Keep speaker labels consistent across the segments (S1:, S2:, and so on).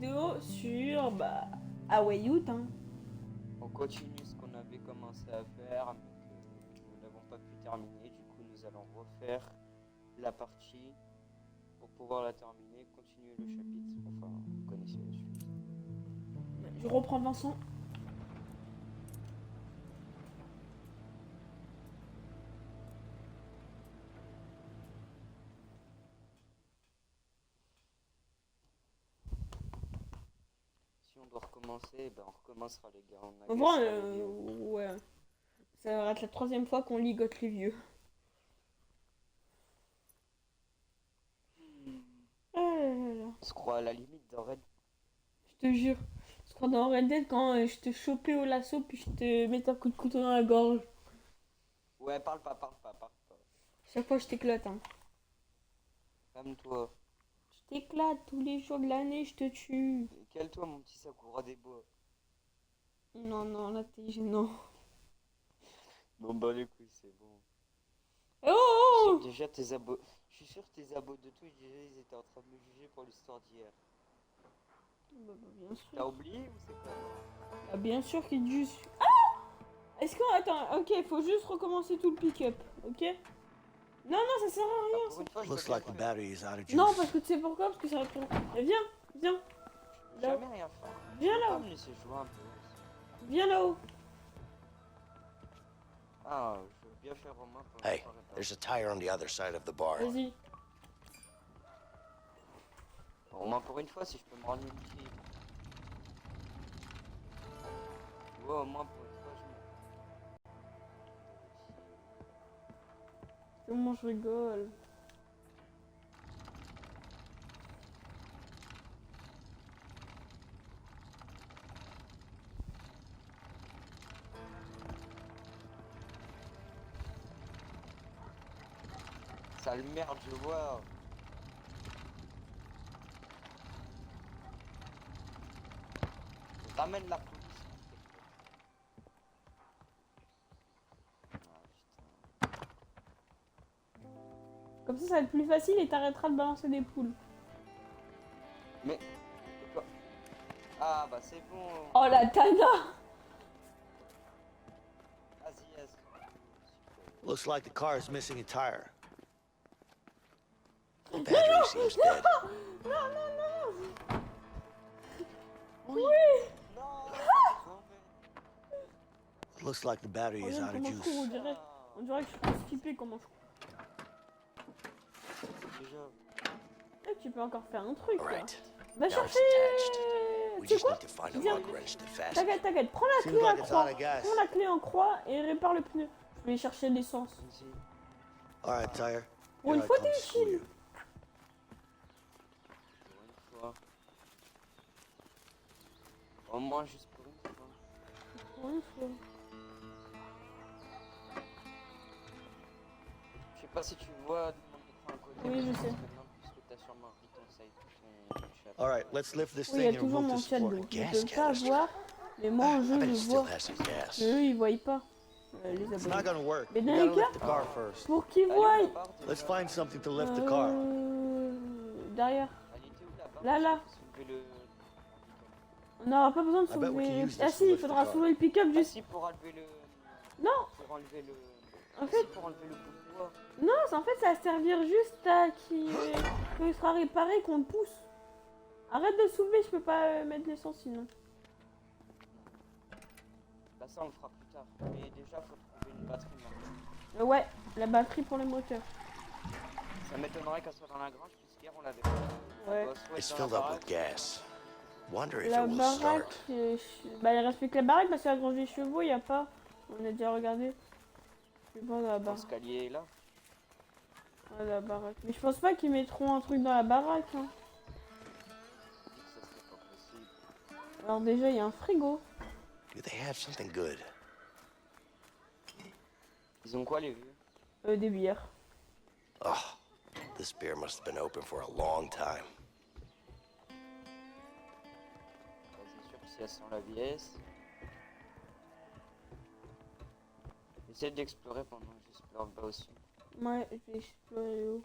S1: vidéo sur Away Youth. Hein.
S2: On continue ce qu'on avait commencé à faire, mais que nous n'avons pas pu terminer. Du coup, nous allons refaire la partie pour pouvoir la terminer, continuer le chapitre. Enfin, vous connaissez la suite.
S1: Je reprends Vincent.
S2: Si on doit recommencer, ben on recommencera les gars. On
S1: En
S2: agace
S1: vrai,
S2: pas les vieux.
S1: ouais. Ça va être la 3e fois qu'on ligote les vieux. Ah là là là.
S2: On se croit à la limite d'un Red.
S1: Je te jure. Je crois dans Red Dead quand je te chopais au lasso puis je te mettais un coup de couteau dans la gorge.
S2: Ouais, parle pas.
S1: Chaque fois je t'éclate. Hein.
S2: Calme-toi.
S1: Je t'éclate tous les jours de l'année, je te tue.
S2: Cale-toi, mon petit Sakura des bois.
S1: Non, là t'es gênant.
S2: Bon, bah les couilles, c'est bon.
S1: Oh, oh, oh.
S2: Déjà, tes abos. Je suis sûr que tes abos de Twitch, déjà, ils étaient en train de me juger pour l'histoire d'hier.
S1: Bien
S2: T'as
S1: sûr.
S2: oublié ou c'est quoi?
S1: Bien sûr qu'il juste. Ah! Est-ce qu'on. Attends, ok, faut juste recommencer tout le pick-up, ok? Non, ça sert à rien.
S2: Pour une fois, je
S3: Looks
S2: veux bien
S3: like the
S2: le faire.
S3: battery is out of juice.
S1: Non, parce que tu sais pourquoi? Parce que ça va être long. Viens. Là.
S2: Jamais rien faire.
S1: Viens
S2: Tu peux
S1: là.
S2: pas me laisser jouer un peu.
S1: Viens là-haut.
S2: Ah, je veux bien faire au moins pour
S3: Hey, there's a tire on the other side of the bar.
S1: Vas-y.
S2: Au moins pour une fois, si je peux me rendre utile. Ouais, au moins pour une fois,
S1: C'est bon, je rigole.
S2: Sale merde, je vois. Ramène la police. Ah, putain.
S1: Comme ça va être plus facile et t'arrêteras de balancer des poules.
S2: Mais. Quoi? Ah, bah c'est bon.
S1: Oh la tana.
S2: Vas-y, yes.
S3: Looks like the car is missing a tire. The battery seems dead.
S1: Non.
S2: Oui. Non.
S3: Looks like the battery is
S1: Regarde
S3: out of
S1: comment je cours,
S3: juice.
S1: on dirait que je peux skipper comment je cours.
S2: Déjà.
S1: Eh, tu peux encore faire un truc.
S3: All
S1: Là.
S3: right.
S1: Va
S3: Now it's
S1: chercher.
S3: attached. We
S1: Tu sais
S3: just
S1: quoi?
S3: need to find a
S1: Viens.
S3: lug wrench to fasten it.
S1: T'inquiète. Prends la
S3: Seems
S1: clé en
S3: like it's
S1: croix.
S3: out of gas.
S1: Prends la clé en croix et répare le pneu. Je vais chercher l'essence.
S2: Vas-y.
S3: All right, tire.
S1: Pour
S3: Here
S1: une
S3: I
S1: fois,
S3: come
S1: t'es
S3: to screw
S1: utile.
S3: you.
S2: Pour une fois. Au moins juste pour une fois.
S1: Pour une fois.
S2: Je sais pas si tu vois de mon écran à côté.
S1: Oui, je sais.
S2: Maintenant, puisque t'as sûrement pris ton site, ton chat.
S3: All right, let's lift this
S1: Oui, il y a
S3: thing and
S1: toujours
S3: remove
S1: mon
S3: this
S1: chat
S3: floor.
S1: donc ils
S3: Gas
S1: peuvent pas
S3: canister.
S1: voir. Mais moi en
S3: I
S1: jeu
S3: bet
S1: je
S3: it still
S1: vois.
S3: has some gas.
S1: Mais eux ils voient pas. Les
S3: It's not
S1: abonnés.
S3: gonna work.
S1: Mais
S3: We
S1: dans
S3: gotta
S1: les cas-
S3: lift the car first.
S1: Pour qu'ils
S2: Elle est où,
S1: voient.
S2: la barre déjà?
S3: Let's find something to lift the car.
S1: Derrière.
S2: Elle était où la barre?
S1: Là.
S2: Soulever le...
S1: On n'aura pas besoin de
S3: I bet we can
S1: soulever.
S3: use
S1: Ah
S3: this
S1: si,
S3: to
S1: il
S3: lift the
S1: faudra
S3: car.
S1: soulever le pick-up
S2: Ah
S1: juste.
S2: si, pour enlever le...
S1: Non,
S2: Pour enlever le...
S1: en
S2: Ah,
S1: fait,
S2: si, pour enlever le bout de bois.
S1: non, en fait ça va servir juste à quand il sera réparé qu'on le pousse. Arrête de soulever, je peux pas mettre l'essence sinon.
S2: Bah ça on le fera plus tard. Mais déjà faut trouver une batterie maintenant.
S1: Ouais, la batterie pour le moteur.
S2: Ça m'étonnerait qu'elle soit dans la grange puisqu'hier on l'avait pas.
S1: Ouais.
S2: Elle doit soit
S3: It's
S2: être dans
S3: filled
S2: la
S3: up with
S2: baraque.
S3: gas. Wonder if
S1: La
S3: it will
S1: baraque,
S3: start.
S1: bah il reste plus que la baraque parce que la grange des chevaux, il y a pas. On a déjà regardé. Je sais pas dans la baraque.
S2: L'escalier est là.
S1: Ouais, la baraque. Mais je pense pas qu'ils mettront un truc dans la baraque. Hein.
S2: Je dis que ça serait pas possible.
S1: Alors déjà il y a un frigo.
S3: Do they have something good?
S2: Ils ont quoi les vieux?
S1: Des bières.
S3: Oh, this beer must have been open for a long time.
S2: Bah, c'est sûr que si elles sont la vieillesse. Essaye d'explorer pendant que j'explore bas aussi.
S1: Ouais, je vais explorer où.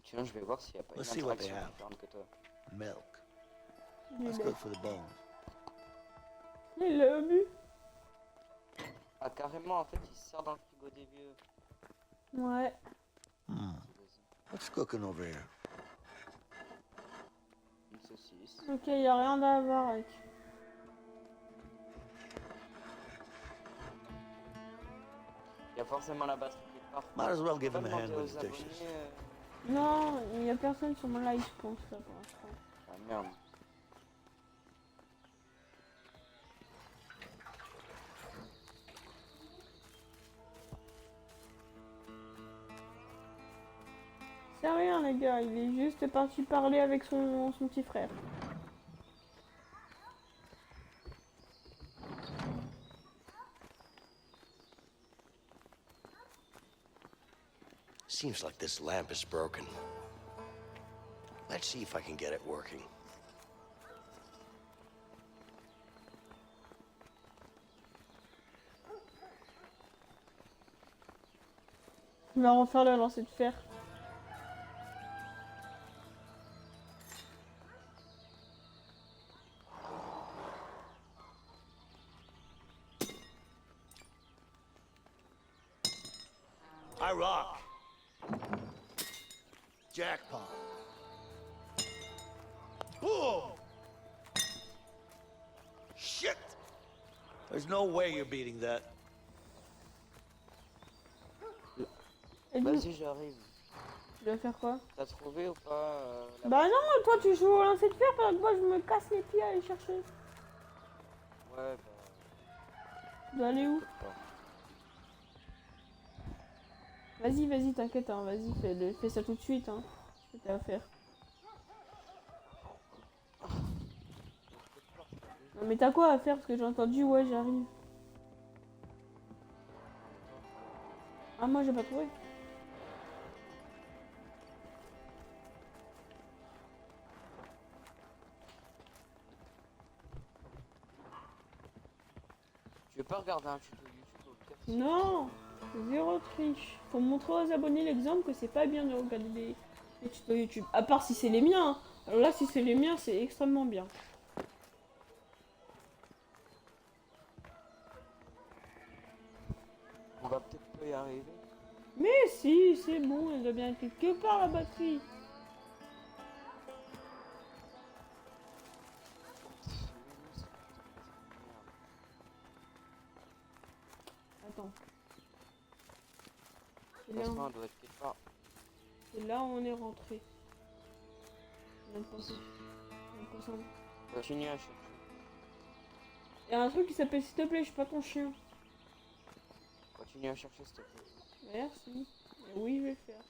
S2: Tiens, je vais voir s'il n'y a pas
S3: Let's
S2: une
S3: see what they
S2: attraction
S3: have.
S2: différente que toi.
S3: Milk.
S4: That's good for the bones.
S1: Il l'a bu.
S2: Ah, carrément, en fait, il se sert dans le frigo des vieux.
S1: Ouais.
S4: What's cooking over here?
S2: Une saucisse.
S1: Ok, y a rien à voir avec.
S2: Il y a forcément la batterie quelque part.
S4: Might as well give
S2: Pas
S4: him a hand
S2: demander
S4: with
S2: aux
S4: the
S2: abonnés.
S4: dishes.
S1: Non, il y a personne sur mon live, je pense, là, pour l'instant.
S2: Ah merde.
S1: C'est rien, les gars, il est juste parti parler avec son petit frère.
S3: Seems like this lamp is broken. Let's see if I can get it working.
S1: Il va refaire le lancer de fer.
S4: I rock. Jackpot. Boom! Shit! There's no way you're beating that.
S1: Et lui,
S2: Vas-y, j'arrive.
S1: il va faire quoi?
S2: T'as trouvé ou pas la
S1: Bah non, toi tu joues au lancer de fer pendant que moi je me casse les pieds à aller chercher.
S2: Ouais, bah.
S1: Tu dois aller où?
S2: Peut-être pas.
S1: Vas-y, t'inquiète, hein, vas-y, fais ça tout de suite, hein. Ce que t'as à faire. Non mais t'as quoi à faire? Parce que j'ai entendu, ouais, j'arrive. Ah, moi j'ai pas trouvé.
S2: Tu veux pas regarder un tuto YouTube au pire, si-
S1: Non, zéro triche. Faut montrer aux abonnés l'exemple que c'est pas bien de regarder les tutos YouTube. À part si c'est les miens, hein. Alors là, si c'est les miens, c'est extrêmement bien.
S2: On va peut-être pas y arriver.
S1: Mais si, c'est bon, elle doit bien être quelque part la batterie. Attends. C'est là,
S2: Laisse-moi, elle doit être quelque part.
S1: c'est là où on est rentré. On vient de penser.
S2: Continue à chercher.
S1: Il y a un truc qui s'appelle s'il te plaît, je suis pas ton chien.
S2: Continue à chercher, s'il te plaît.
S1: Merci. Et oui, je vais le faire.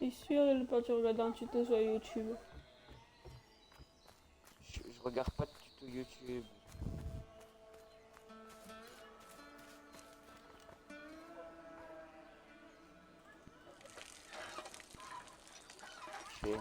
S1: Je suis sûre de ne pas te regarder un tuto sur YouTube.
S2: Je regarde pas de tuto YouTube. Chier.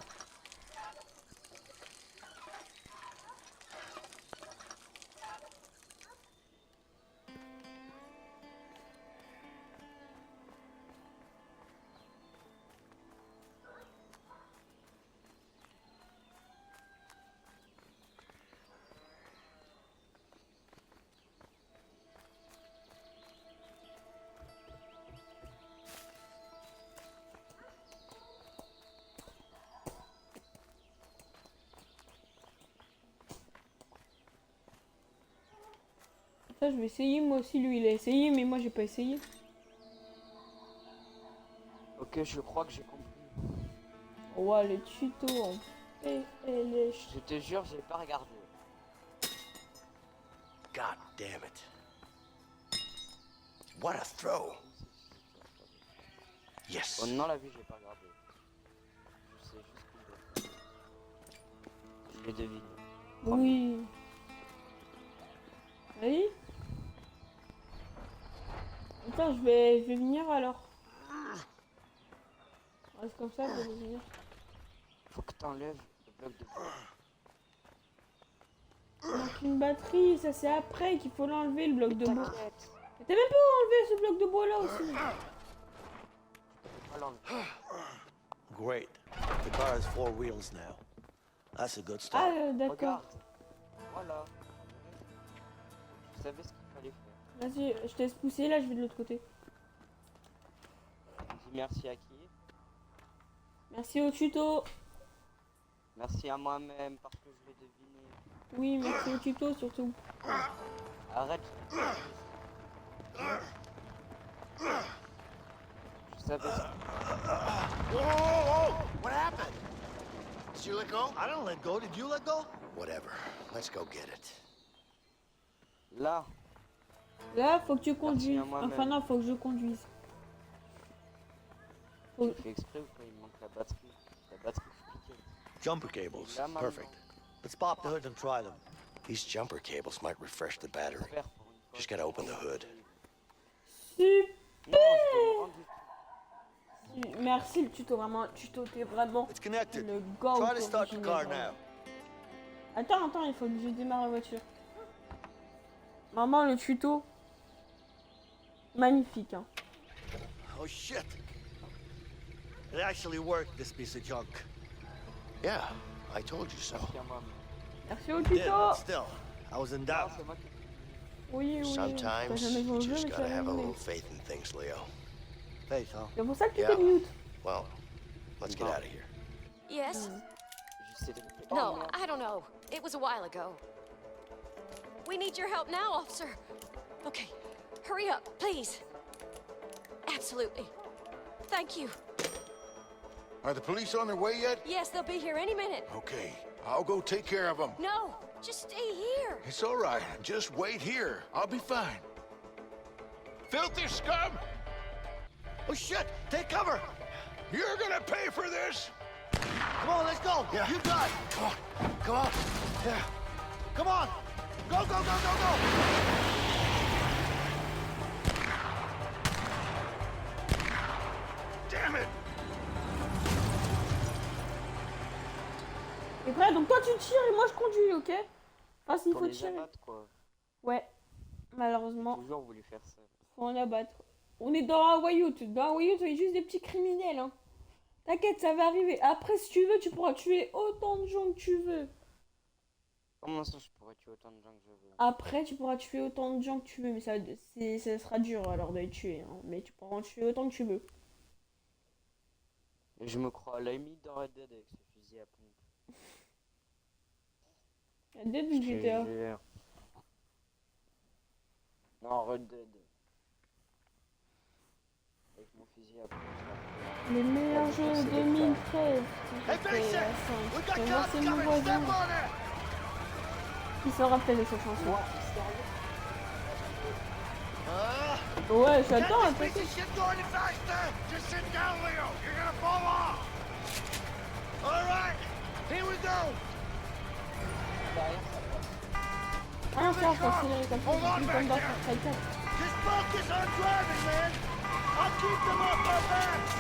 S1: Ça, je vais essayer moi aussi. Lui, il a essayé, mais moi, j'ai pas essayé.
S2: Ok, je crois que j'ai compris.
S1: Ouais, le tuto en PLH.
S2: Je te jure, j'ai pas regardé.
S3: God damn it. What a throw. Yes.
S2: Oh non, la vie, j'ai pas regardé. Je sais juste qu'il doit faire. Je l'ai deviné.
S1: Oui. Oui. Attends, je vais venir alors. Reste comme ça, je vais venir.
S2: Faut que t'enlèves le bloc de bois.
S1: Il manque une batterie, ça c'est après qu'il faut l'enlever le bloc de bois.
S2: T'inquiète.
S1: Mais t'as même pas enlevé ce bloc de bois là aussi.
S2: Pas l'enlever.
S4: Great. The car has 4 wheels now. That's a good
S1: Ah
S4: start.
S1: d'accord.
S2: Regarde. Voilà. Je savais ce qu'il fallait faire.
S1: Vas-y, je te laisse pousser, là je vais de l'autre côté.
S2: On dit merci à qui?
S1: Merci au tuto.
S2: Merci à moi-même parce que je l'ai deviné.
S1: Oui, merci au tuto surtout.
S2: Arrête. Je savais ce
S3: Whoa, whoa, whoa! What happened? Did you let go?
S4: I don't let go. Did you let go?
S3: Whatever. Let's go get it.
S2: Là.
S1: Là, faut que tu conduises.
S2: à moi-même.
S1: Enfin non, faut que je conduise.
S2: Tu fais exprès ou quoi? Il manque la batterie. La batterie expliquée.
S4: Jumper cables.
S2: Là, maintenant.
S4: Perfect. Let's pop the hood and try them.
S3: These jumper cables might refresh the battery.
S2: J'espère pour une fois
S3: Just
S2: que-
S3: gotta open the hood.
S1: Super.
S2: Non, je demande du tout.
S1: Merci le tuto, vraiment. Le tuto, t'es vraiment
S4: It's connected.
S1: le gars.
S4: Try to start the car now.
S1: Attends, il faut que je démarre la voiture. Maman, le tuto. Magnifique, hein.
S4: Oh shit. It actually worked, this piece of junk.
S3: Yeah, I told you so.
S2: Merci à moi.
S1: Merci au
S4: Did,
S1: tuto.
S4: but still, I was in
S2: Non,
S4: doubt.
S2: c'est moi qui.
S1: Oui, oui. T'as
S3: Sometimes
S1: jamais joué
S3: you
S1: au jeu,
S3: just
S1: mais tu
S3: gotta
S1: as
S3: have a
S1: joué.
S3: little faith in things, Leo.
S4: Faith, huh?
S1: C'est pour ça que tu
S3: Yeah.
S1: t'es mute.
S3: Well, let's get
S2: No.
S3: out of here.
S5: Yes?
S2: Je sais de. Oh,
S5: No,
S2: merde.
S5: I don't know. It was a while ago. We need your help now, officer. Okay, hurry up, please. Absolutely. Thank you.
S6: Are the police on their way yet?
S5: Yes, they'll be here any minute.
S6: Okay, I'll go take care of them.
S5: No, just stay here.
S6: It's all right. Just wait here. I'll be fine. Filthy scum!
S4: Oh shit! Take cover!
S6: You're gonna pay for this!
S4: Come on, let's go!
S3: Yeah.
S4: You got it!
S3: Come on, come on.
S4: Yeah. Come on! Go, go, go, go, go!
S6: Damn it!
S1: Et prêt, donc toi tu tires et moi je conduis, ok? Enfin, s'il
S2: Pour
S1: faut
S2: les
S1: tirer.
S2: abattre, quoi.
S1: Ouais. Malheureusement,
S2: J'ai toujours voulu faire ça.
S1: faut en abattre. On est dans un Wyout. Dans un Wyout, on est juste des petits criminels, hein. T'inquiète, ça va arriver. Après, si tu veux, tu pourras tuer autant de gens que tu veux.
S2: Comment ça, je pourrais tuer autant de gens que je veux?
S1: Après, tu pourras tuer autant de gens que tu veux, mais ça sera dur alors de les tuer, hein. Mais tu pourras en tuer autant que tu veux.
S2: Et je me crois à la limite dans Red Dead avec ce fusil à pompe.
S1: Dès
S2: Je
S1: que
S2: te
S1: GTA.
S2: jure. Non, Red Dead. Avec mon fusil à pompe.
S1: Les meilleurs jeux 2013.
S4: Hey,
S1: GTA
S4: Basic!
S1: 5.
S4: We got
S1: Fais
S4: cops
S1: voir, c'est mon
S4: coming!
S1: voisin.
S4: Step on it!
S1: Qui se rappelle de cette chanson.
S4: Uh,
S1: Ouais,
S4: get
S1: j'attends un
S4: this
S1: peu.
S4: piece of shit going faster! Just sit down, Leo! You're gonna fall off! All right, here we go!
S1: Ah non, c'est faut accélérer comme ça.
S4: Hold on
S1: C'est
S4: back
S1: comme dans
S4: there.
S1: Far Cry 4.
S4: Just focus on driving, man! I'll keep them off our backs!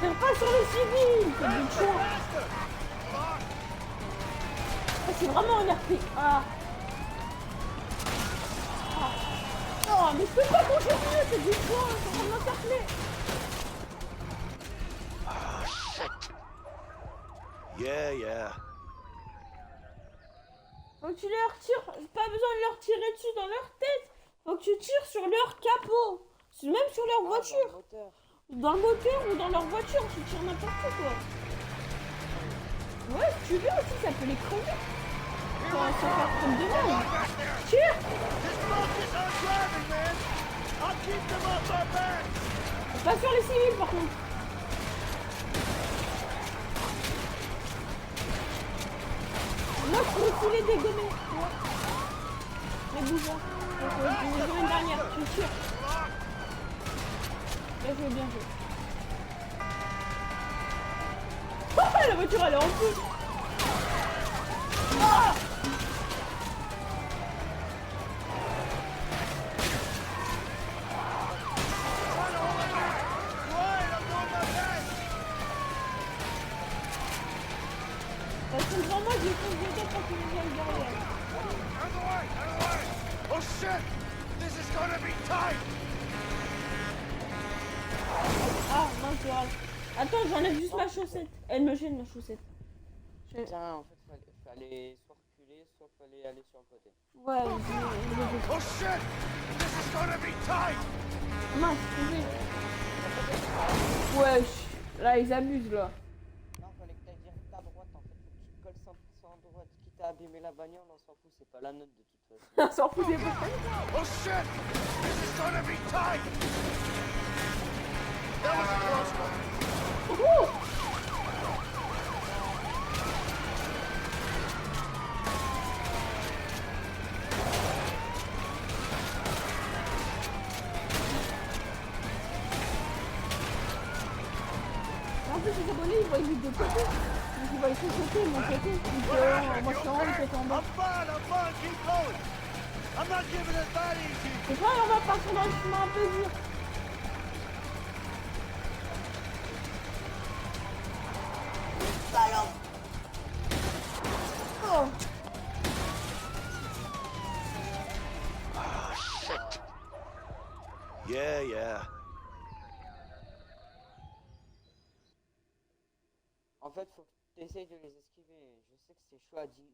S1: Tire pas sur les civils, c'est du choix.
S4: Faster!
S1: Ah, c'est vraiment un RP. Ah. Ah. Non, mais je peux pas conduire mieux, c'est du choix, c'est en train de m'interpeller.
S4: Yeah, yeah.
S1: Faut que tu leur tires, pas besoin de leur tirer dessus dans leur tête. Faut que tu tires sur leur capot, même sur leur voiture. Dans le moteur ou dans leur voiture, tu tires n'importe quoi. Ouais, si tu veux aussi, ça peut les crever.
S4: Here
S1: sans faire trop de
S4: Come
S1: dommages.
S4: on back there!
S1: Tire!
S4: Just focus on driving, man! I'll keep them off our back!
S1: Pas sur les civils par contre. Moi je peux aussi les dégommer. Tu vois. Les bougons. Donc je vais jouer une dernière. Je suis sûr. Bien joué, bien joué. Oh, la voiture elle est en feu. Ah! Parce que devant moi, je fonce dedans pour qu'il me vienne derrière.
S4: Out of the way! Out of the way! Oh shit! This is gonna be tight!
S1: Ah, mince, je rate. Attends, j'enlève juste ma chaussette. Elle me gêne, ma chaussette.
S2: Putain, en fait, fallait soit reculer, soit fallait aller sur le côté.
S1: Ouais,
S4: Oh shit! This is gonna be tight!
S1: mince, c'est wesh, là, ils abusent, là.
S2: Non, fallait que t'ailles direct à droite, en fait, faut que tu te colles 100% à droite. Quitte à abîmer la bagnole, on s'en fout, c'est pas la note de toute façon.
S1: On s'en fout des pas.
S4: Oh shit! This is gonna be tight! That was a close one!
S1: Ouh! En plus, les abonnés, ils voient vite de côté. Donc, ils voient son côté, mon côté. Donc, moi, je suis en haut, le côté en bas.
S4: I'm fine, keep going! I'm not giving it that easy!
S1: C'est pas, on va partir dans le chemin un peu dur. Salope! Oh!
S3: Oh, shit. Yeah.
S2: En fait, faut que tu essayes de les esquiver. Je sais que c'est chaud à dire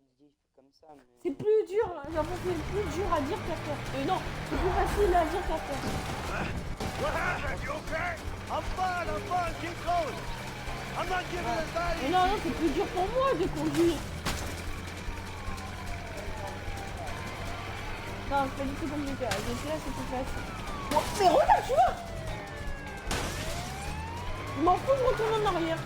S2: comme ça, mais...
S1: C'est plus dur, hein. J'ai l'impression que c'est plus dur à dire qu'à faire. Non, c'est plus facile à dire qu'à faire.
S4: What happened? You okay? I'm fine, keep going! I'm not giving it that
S1: Mais
S4: easy!
S1: non, c'est plus dur pour moi de conduire. Non, c'est pas du tout compliqué. GTA, c'est plus facile. Bon, mais regarde, tu vois! Je m'en fous, je retourne en arrière.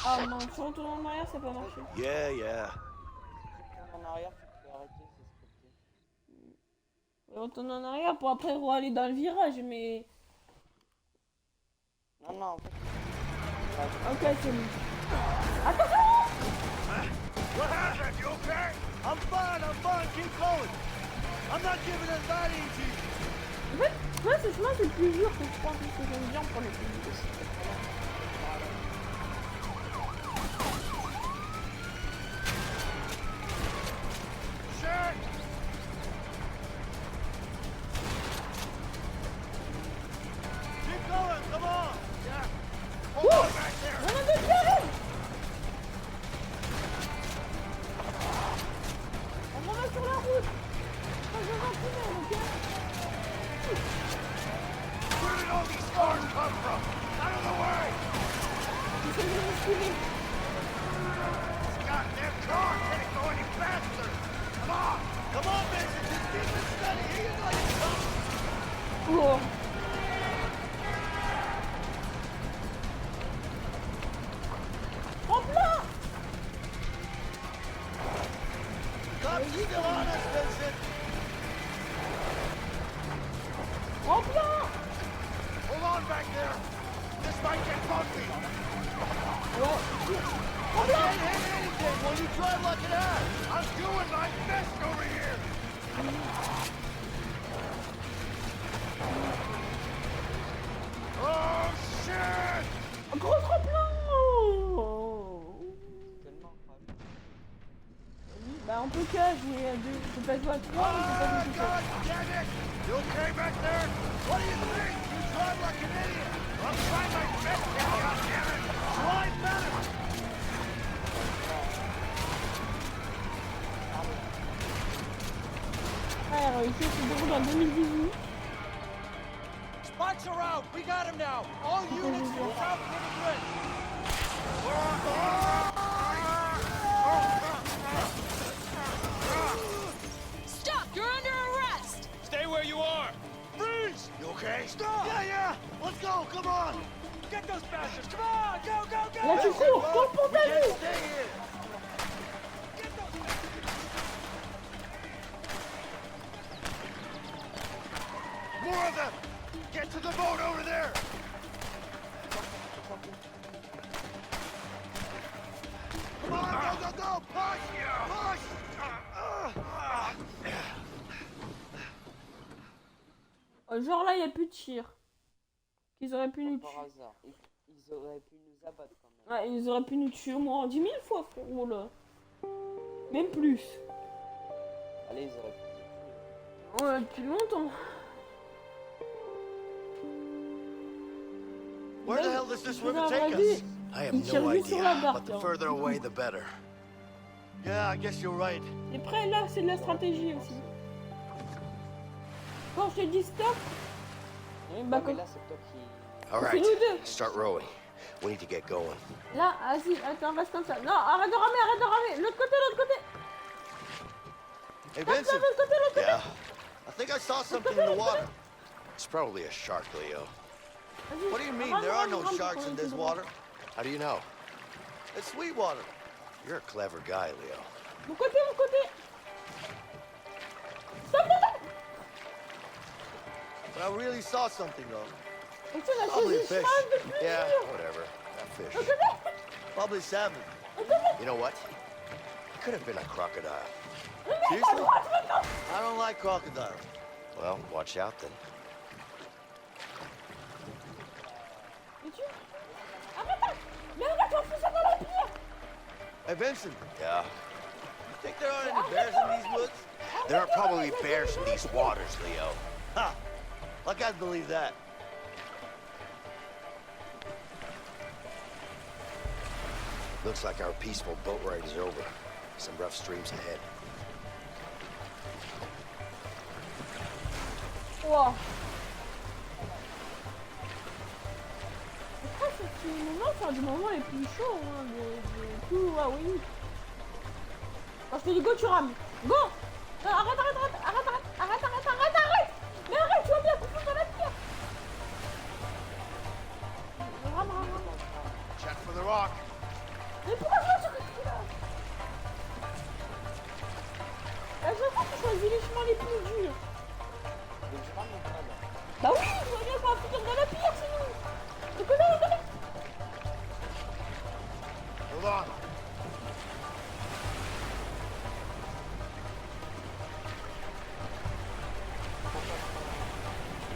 S1: Ah non, si je retourne en arrière, ça va pas marcher.
S3: Yeah.
S2: Si tu tournes en arrière, tu te fais arrêter, c'est scripté.
S1: Je retourne en arrière pour après aller dans le virage, mais...
S2: Non, en fait...
S1: Ok, c'est bon. Attention!
S4: What happened? You okay? I'm fine, keep going! I'm not giving it that easy!
S1: En fait, moi, ce chemin, c'est le plus dur que je pense que j'aime bien pour les plus durs.
S4: Shit! Keep going, come on! Yeah! Hold on back there!
S1: On a deux qui arrivent! On va sur la route! Moi, je vais en tunnel, ok?
S4: Where did all these cars come from? Out of the way!
S1: J'essaie de m'esquiver.
S4: This goddamn car can't go any faster! Come on, Mason, just keep it steady! He is like a top!
S1: Oh. Tremplin!
S4: Cops are still on us, Vincent!
S1: Tremplin!
S4: Hold on back there! This might get bumpy!
S1: Ouais.
S4: I can't hit anything when you drive like an ass! I'm doing my best over here! Oh, shit!
S1: Un gros tremplin!
S2: Tellement grave.
S1: Bah on peut cache, mais je peux pas jouer à 3, mais
S4: Ah,
S1: c'est pas tout
S4: God damn it! You okay back there? What do you think? You drive like an idiot! I'm trying my best here, goddammit! Drive better!
S1: frère, ici se déroule en 2018.
S7: Spots are out. We got him now. All units to south of the bridge.
S4: We're on the
S5: Stop! You're under arrest!
S4: Stay where you are! Freeze! You okay? Stop! Yeah! Let's go! Come on! Get those bastards! Come on! Go!
S1: Là, tu cours, cours pour ta vie.
S4: Stay here! Get those More of them! Get to the boat over there! Come on, go! Push! Push!
S1: Genre là, il n'y a plus de tir. Ils auraient pu nous
S2: Par
S1: tuer.
S2: hasard. Ils auraient pu nous abattre quand même.
S1: Ouais, ils auraient pu nous tuer au moins 10 000 fois, frérot, là. Même plus.
S2: Allez, ils auraient pu nous tuer.
S1: Ouais, depuis longtemps.
S6: Where the hell does this river
S1: J'aurais
S6: take
S1: vu-
S6: us? I have
S1: Il tire
S6: no
S1: juste sur la
S6: idea,
S1: barque,
S6: but the
S1: hein.
S6: further away, the better. Yeah, I guess you're right.
S1: Et près, là, c'est de la stratégie aussi. Quand je te dis stop, bah,
S2: Non, mais
S1: quand...
S2: là, c'est toi qui...
S6: All
S1: C'est
S6: right,
S1: nous deux.
S6: start rowing. We need to get going.
S1: Là, vas-y, attends, reste comme ça. Non, arrête de ramer. L'autre côté.
S6: Hey,
S1: Comme ça,
S6: Vincent.
S1: l'autre côté.
S6: Yeah, I think I saw something in the water. It's probably a shark, Leo.
S1: Vas-y,
S6: What do you mean?
S1: rame,
S6: There are
S1: rame,
S6: no
S1: rame,
S6: sharks
S1: pour
S6: in
S1: aller
S6: this
S1: tout droit.
S6: water. How do you know? It's sweet water. You're a clever guy, Leo.
S1: Mon côté. Stop.
S6: But I really saw something, though.
S1: Et tu l'as
S6: Probably a
S1: choisi
S6: fish.
S1: cheval de plaisir.
S6: Yeah, whatever. A fish.
S1: L'autre côté.
S6: Probably salmon. You know what? It could have been a crocodile.
S1: Le mec, à
S6: Seriously?
S1: droite, maintenant.
S6: I don't like crocodile. Well, watch out then.
S1: Mais tu... Arrête. Mais arrête, on fout ça dans la pierre.
S6: Hey, Vincent. Yeah. You think there aren't any bears in these woods? There are probably bears in these waters, Leo. Ha! I can't believe that. Looks like our peaceful boat ride is over. Some rough streams ahead.
S1: Wow. Après, ce moment, c'est un des moments les plus chauds hein, de tout Hawaii. Quand je te dis go, tu rames. Go. Non, arrête. Mais arrête, tu vas bien couper dans la pierre. Rame.
S4: Check for the rock.
S1: Mais pourquoi je vois ce là? À chaque fois, tu choisis les chemins les plus durs.
S2: Mais je rame ou pas, là?
S1: Bah oui, je vois bien qu'on va foutre dans la pierre, sinon. Le côté.
S4: Hold on.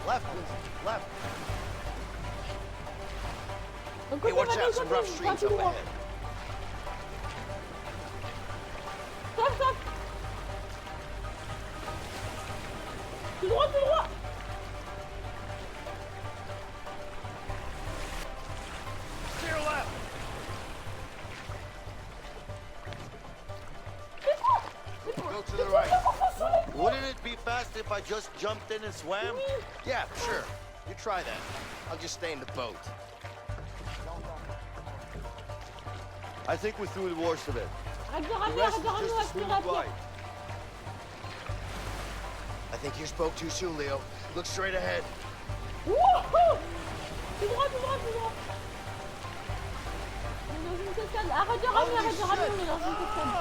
S6: Left, Vincent. Left.
S1: Le
S6: Hey,
S1: côté,
S6: watch
S1: vas-y,
S6: out. Some
S1: côté,
S6: rough
S1: va
S6: streams
S1: tout
S6: up
S1: droit.
S6: ahead.
S1: Stop. Tout droit.
S4: Steer left.
S6: Go to the right. Wouldn't it be fast if I just jumped in and swam? Yeah, sure. You try that. I'll just stay in the boat. I think we're through the worst of it.
S1: Arrête de
S6: The
S1: ramer,
S6: rest
S1: arrête de
S6: is
S1: ramer,
S6: just a
S1: on va
S6: smooth
S1: finir la pierre.
S6: ride. I think you spoke too soon, Leo. Look straight ahead.
S1: Wouhou! Tout droit. On est dans une cascade. Arrête de ramer, on est dans une cascade.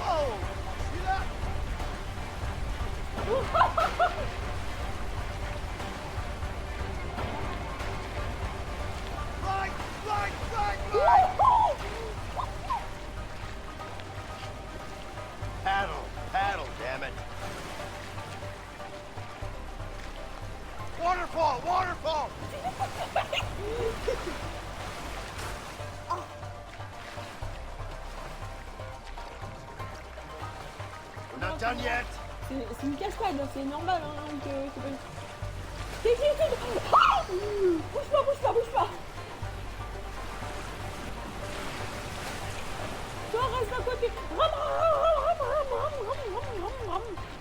S4: Oh! See that? Right!
S6: Paddle, damn it.
S4: Waterfall! We're not done yet.
S1: C'est une cascade, c'est normal. Hein, que c'est pas une... Ah, bouge pas. Toi, reste à côté. Rame.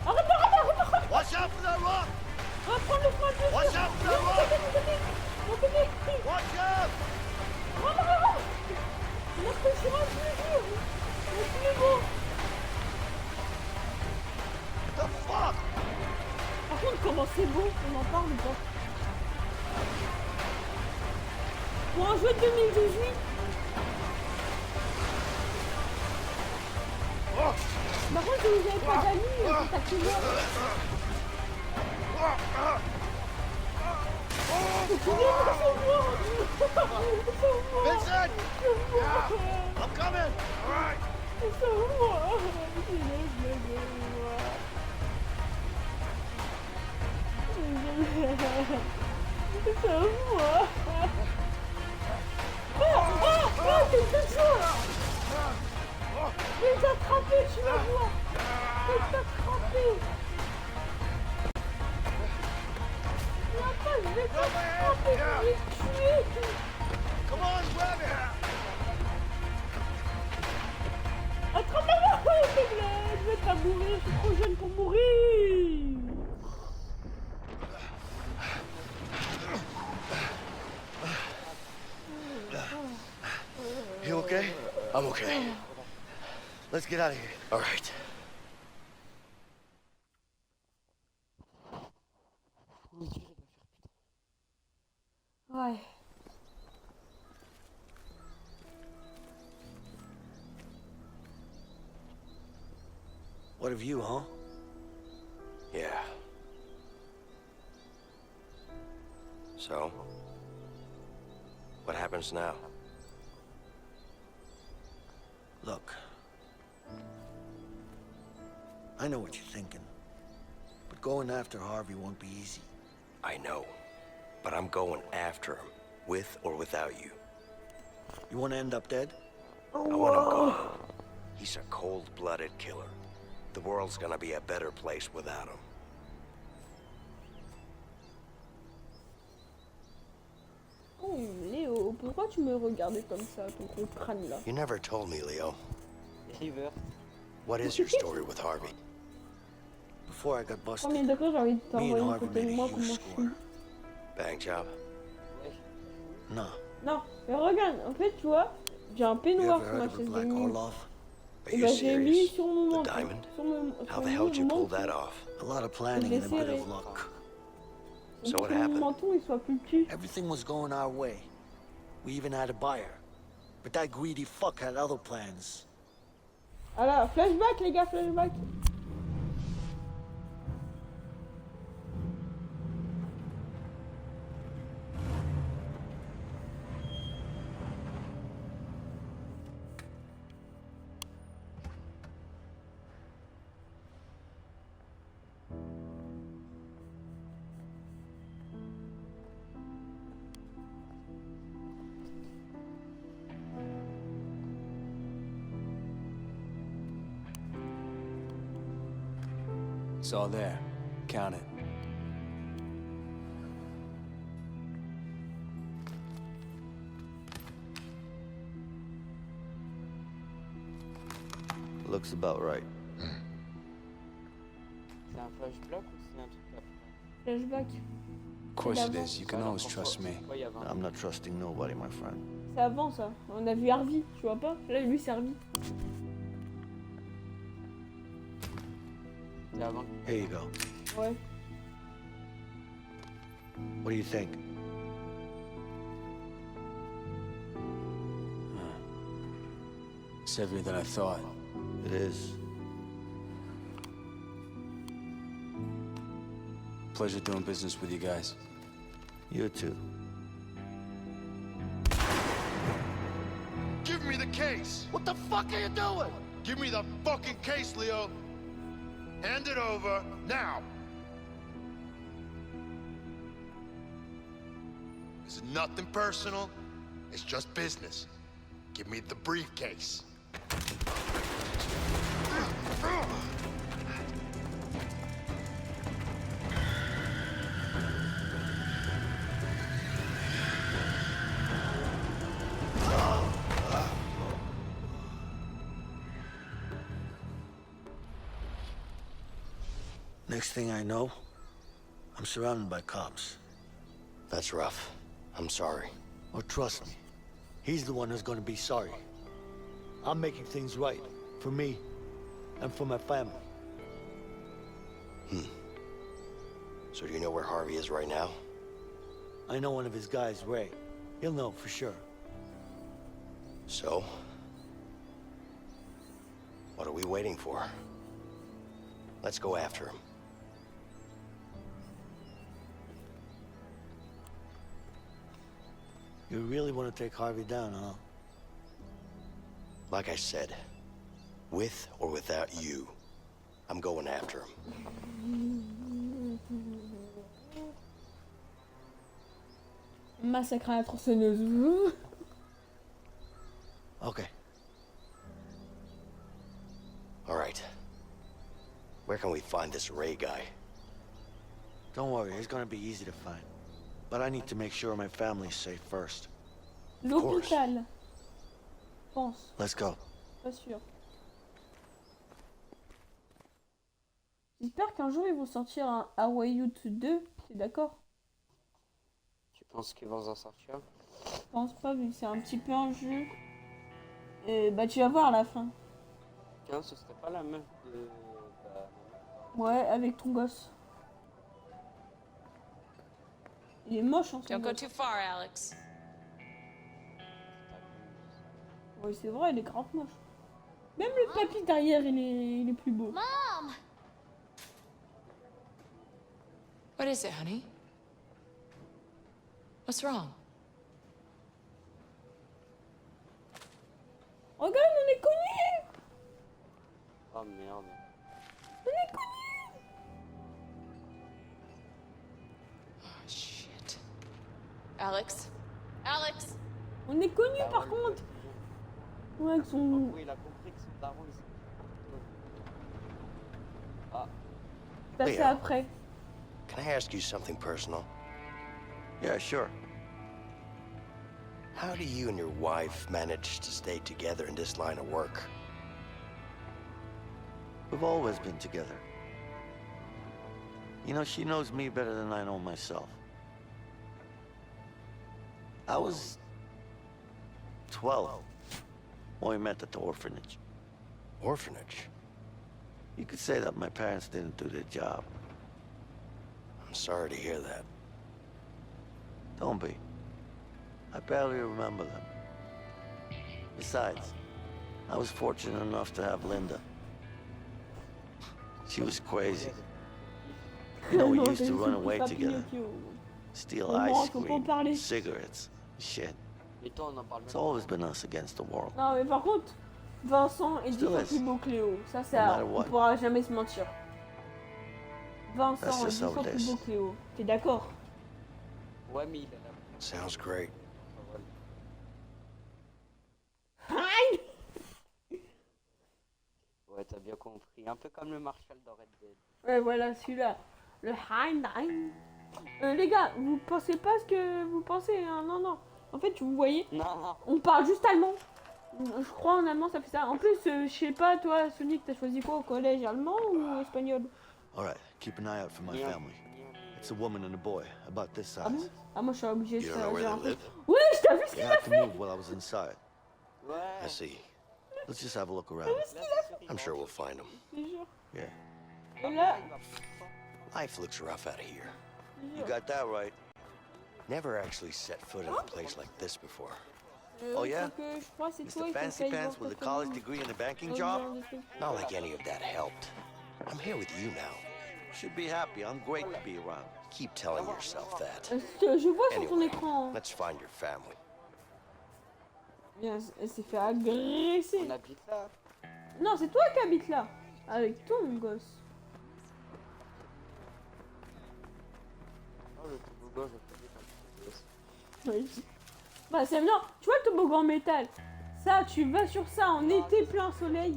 S1: Arrête de ramer.
S4: Watch out for that rock!
S1: Prends le frein dessus.
S4: Watch out!
S1: c'est bon, on en parle ou pas? Pour un jeu de 2018. Par contre, si vous n'avez pas d'amis, contactez-moi.
S6: Vincent! I'm coming!
S4: All right.
S1: C'est une petite chose là. Je vais t'attraper, tu vas voir. Je vais t'attraper. Je vais t'attraper, je vais te tuer.
S6: Come on, grab it!
S1: Attrape-moi, s'il te plaît. Je vais pas mourir, je suis trop jeune pour mourir.
S6: You okay?
S3: I'm okay.
S6: Let's get out of here.
S3: All right.
S1: Ouais.
S6: What of you, huh?
S3: Yeah. So, what happens now?
S6: Look. I know what you're thinking. But going after Harvey won't be easy.
S3: I know, but I'm going after him, with or without you.
S6: You want to end up dead?
S3: I want him gone. He's a cold-blooded killer. The world's gonna be a better place without him.
S1: Oh, Léo, pourquoi tu me regardais comme ça, ton gros crâne là?
S3: You never told me, Leo.
S2: River.
S3: What is your story with Harvey?
S6: Before I got busted,
S1: Premier degré, j'ai envie de
S6: me
S1: t'envoyer
S6: and
S1: une
S6: Harvey
S1: photo
S6: made
S1: de
S6: a
S1: moi
S6: huge
S1: comment je
S6: score.
S1: suis.
S3: Bang job?
S6: No.
S1: Non, mais regarde, en fait, tu vois, j'ai un
S6: You
S1: peignoir
S6: ever
S1: sur ma
S6: heard of a
S1: chaise de
S6: Black
S1: nuit.
S6: Orlov?
S3: Are
S1: Et
S3: you
S1: bah, j'ai mis
S3: serious?
S1: sur mon
S3: The
S1: menton.
S3: diamond?
S1: Sur mon,
S3: How
S1: sur
S3: the hell did you
S1: mon
S3: pull
S1: menton.
S3: that off?
S6: A lot of planning
S1: l'ai
S6: and a bit
S1: serré.
S6: of luck.
S1: Et
S3: So
S1: pour
S3: what
S1: que mon
S3: happened?
S1: menton il soit plus petit.
S6: Everything was going our way. We even had a buyer. But that greedy fuck had other plans.
S1: Ah là, flashback les gars, flashback.
S7: It's all there. Count it.
S6: Looks about right.
S2: C'est un flashback ou c'est un truc après?
S1: Flashback.
S7: Of course it is. You can always trust me.
S2: Pourquoi il y avait un-
S6: I'm not trusting nobody, my friend.
S1: C'est avant ça. On a vu Harvey, tu vois pas? Là, lui, c'est Harvey.
S2: C'est avant.
S6: Here you go.
S1: Ouais.
S6: What do you think?
S7: It's heavier than I thought.
S6: It is.
S7: Pleasure doing business with you guys.
S6: You too.
S4: Give me the case.
S6: What the fuck are you doing?
S4: Give me the fucking case, Leo. Hand it over now. This is nothing personal. It's just business. Give me the briefcase.
S6: Next thing I know, I'm surrounded by cops.
S3: That's rough. I'm sorry.
S6: Oh, trust me. He's the one who's gonna be sorry. I'm making things right. For me. And for my family.
S3: So do you know where Harvey is right now?
S6: I know one of his guys, Ray. He'll know for sure.
S3: So? What are we waiting for? Let's go after him.
S6: You really want to take Harvey down, huh?
S3: Like I said, with or without you, I'm going after him.
S1: Massacre à la tronçonneuse.
S6: Okay.
S3: All right. Where can we find this Ray guy?
S6: Don't worry, he's gonna be easy to find. But I need to make sure my family's safe first.
S1: L'hôpital. Je pense.
S6: Let's go.
S1: Pas sûr. J'espère qu'un jour ils vont sortir un Hawaii Youth 2. T'es d'accord?
S2: Tu penses qu'ils vont en sortir?
S1: Je pense pas, vu que c'est un petit peu un jeu. Bah tu vas voir à la fin.
S2: Tiens, ce serait pas la meuf de... Bah,
S1: Ouais, avec ton gosse. Il est moche en son
S5: Don't go
S1: gosse.
S5: too far, Alex.
S1: Ouais, c'est vrai, il est grave moche. Même le papy derrière, il est plus beau.
S5: Mom! What is it, honey? What's wrong?
S1: Regarde, on est connus!
S2: Oh merde.
S1: On est connus!
S5: Oh, shit. Alex? Alex?
S1: On est connus
S2: Bah
S1: par
S2: ouais,
S1: contre! Ouais, avec son...
S2: Oui, il a compris que son daron, il s'est... Ah,
S1: Ça
S3: Léa.
S1: c'est après.
S3: Can I ask you something personal?
S6: Yeah, sure.
S3: How do you and your wife manage to stay together in this line of work?
S6: We've always been together. You know, she knows me better than I know myself. I was 12 when we met at the orphanage.
S3: Orphanage?
S6: You could say that my parents didn't do their job.
S3: I'm sorry to hear that.
S6: Don't be. I barely remember them. Besides, I was fortunate enough to have Linda. She was crazy. You know, we
S1: Non,
S6: used
S1: t'as
S6: to
S1: vu,
S6: run
S1: c'est
S6: away
S1: pas
S6: together.
S1: Pinocchio.
S6: Steal
S1: Au moins,
S6: ice
S1: faut pas en
S6: cream,
S1: parler.
S6: cigarettes, shit.
S2: et toi, on en parle même
S6: It's always been us against the world.
S1: Non mais par contre, Vincent est 10
S6: Still
S1: fois
S6: is.
S1: plus beau que Léo. Ça,
S6: No
S1: ça
S6: matter
S1: on
S6: what.
S1: pourra jamais se mentir.
S6: That's
S1: Vincent est
S6: just
S1: 10
S6: how
S1: fois
S6: it
S1: plus
S6: is.
S1: beau que Léo. T'es d'accord?
S2: pas. Ouais, mais il a la...
S3: Sounds great.
S1: Aïe!
S2: Ouais, t'as bien compris. Un peu comme le Marshall dans Red Dead.
S1: Ouais, voilà, celui-là. Le Hein. Les gars, vous pensez pas ce que vous pensez, hein? Non, non. En fait, vous voyez,
S2: Non,
S1: on parle juste allemand. Je crois en allemand, ça fait ça. En plus, je sais pas, toi, Sonic, t'as choisi quoi au collège? Allemand ou espagnol?
S6: All right, keep an eye out for my
S2: Yeah.
S6: family. It's a woman and a boy, about this
S1: Ah bon?
S6: size.
S1: Ah, moi, je suis obligée de
S3: You don't know
S1: faire.
S3: where
S1: j'ai
S3: they
S1: un peu-
S3: live?
S1: Ouais, je t'ai vu ce
S6: They
S1: qu'il a
S6: had to
S1: fait!
S6: move while I was inside.
S2: Ouais.
S3: I see.
S6: Let's just have a look around.
S3: I'm sure we'll find him.
S1: Je te jure.
S6: Yeah.
S1: Et là,
S3: Life looks rough out of here.
S1: je te
S6: You
S1: jure.
S6: got that right.
S3: Never actually set foot in a place like this before.
S6: Oh, yeah?
S1: faut que je crois que c'est toi,
S6: Mr.
S1: il faut
S6: Fancy
S1: que j'aille
S6: Pants
S1: voir
S6: with a
S1: ta
S6: college
S1: famille.
S6: degree and a banking
S1: Autre
S6: job?
S1: genre de truc.
S3: Not like any of that helped. I'm here with you now.
S6: Should be happy. I'm great to be around.
S3: Keep telling yourself that.
S1: Je vois sur ton
S3: Anyway,
S1: écran.
S3: let's find your family.
S1: Bien, elle s'est fait agresser.
S2: On habite là.
S1: Non, c'est toi qui habites là. Avec ton gosse.
S2: Oh, le toboggan, je fais comme ça.
S1: Oui. Bah, c'est bien. Tu vois le toboggan en métal? Ça, tu vas sur ça en été plein soleil.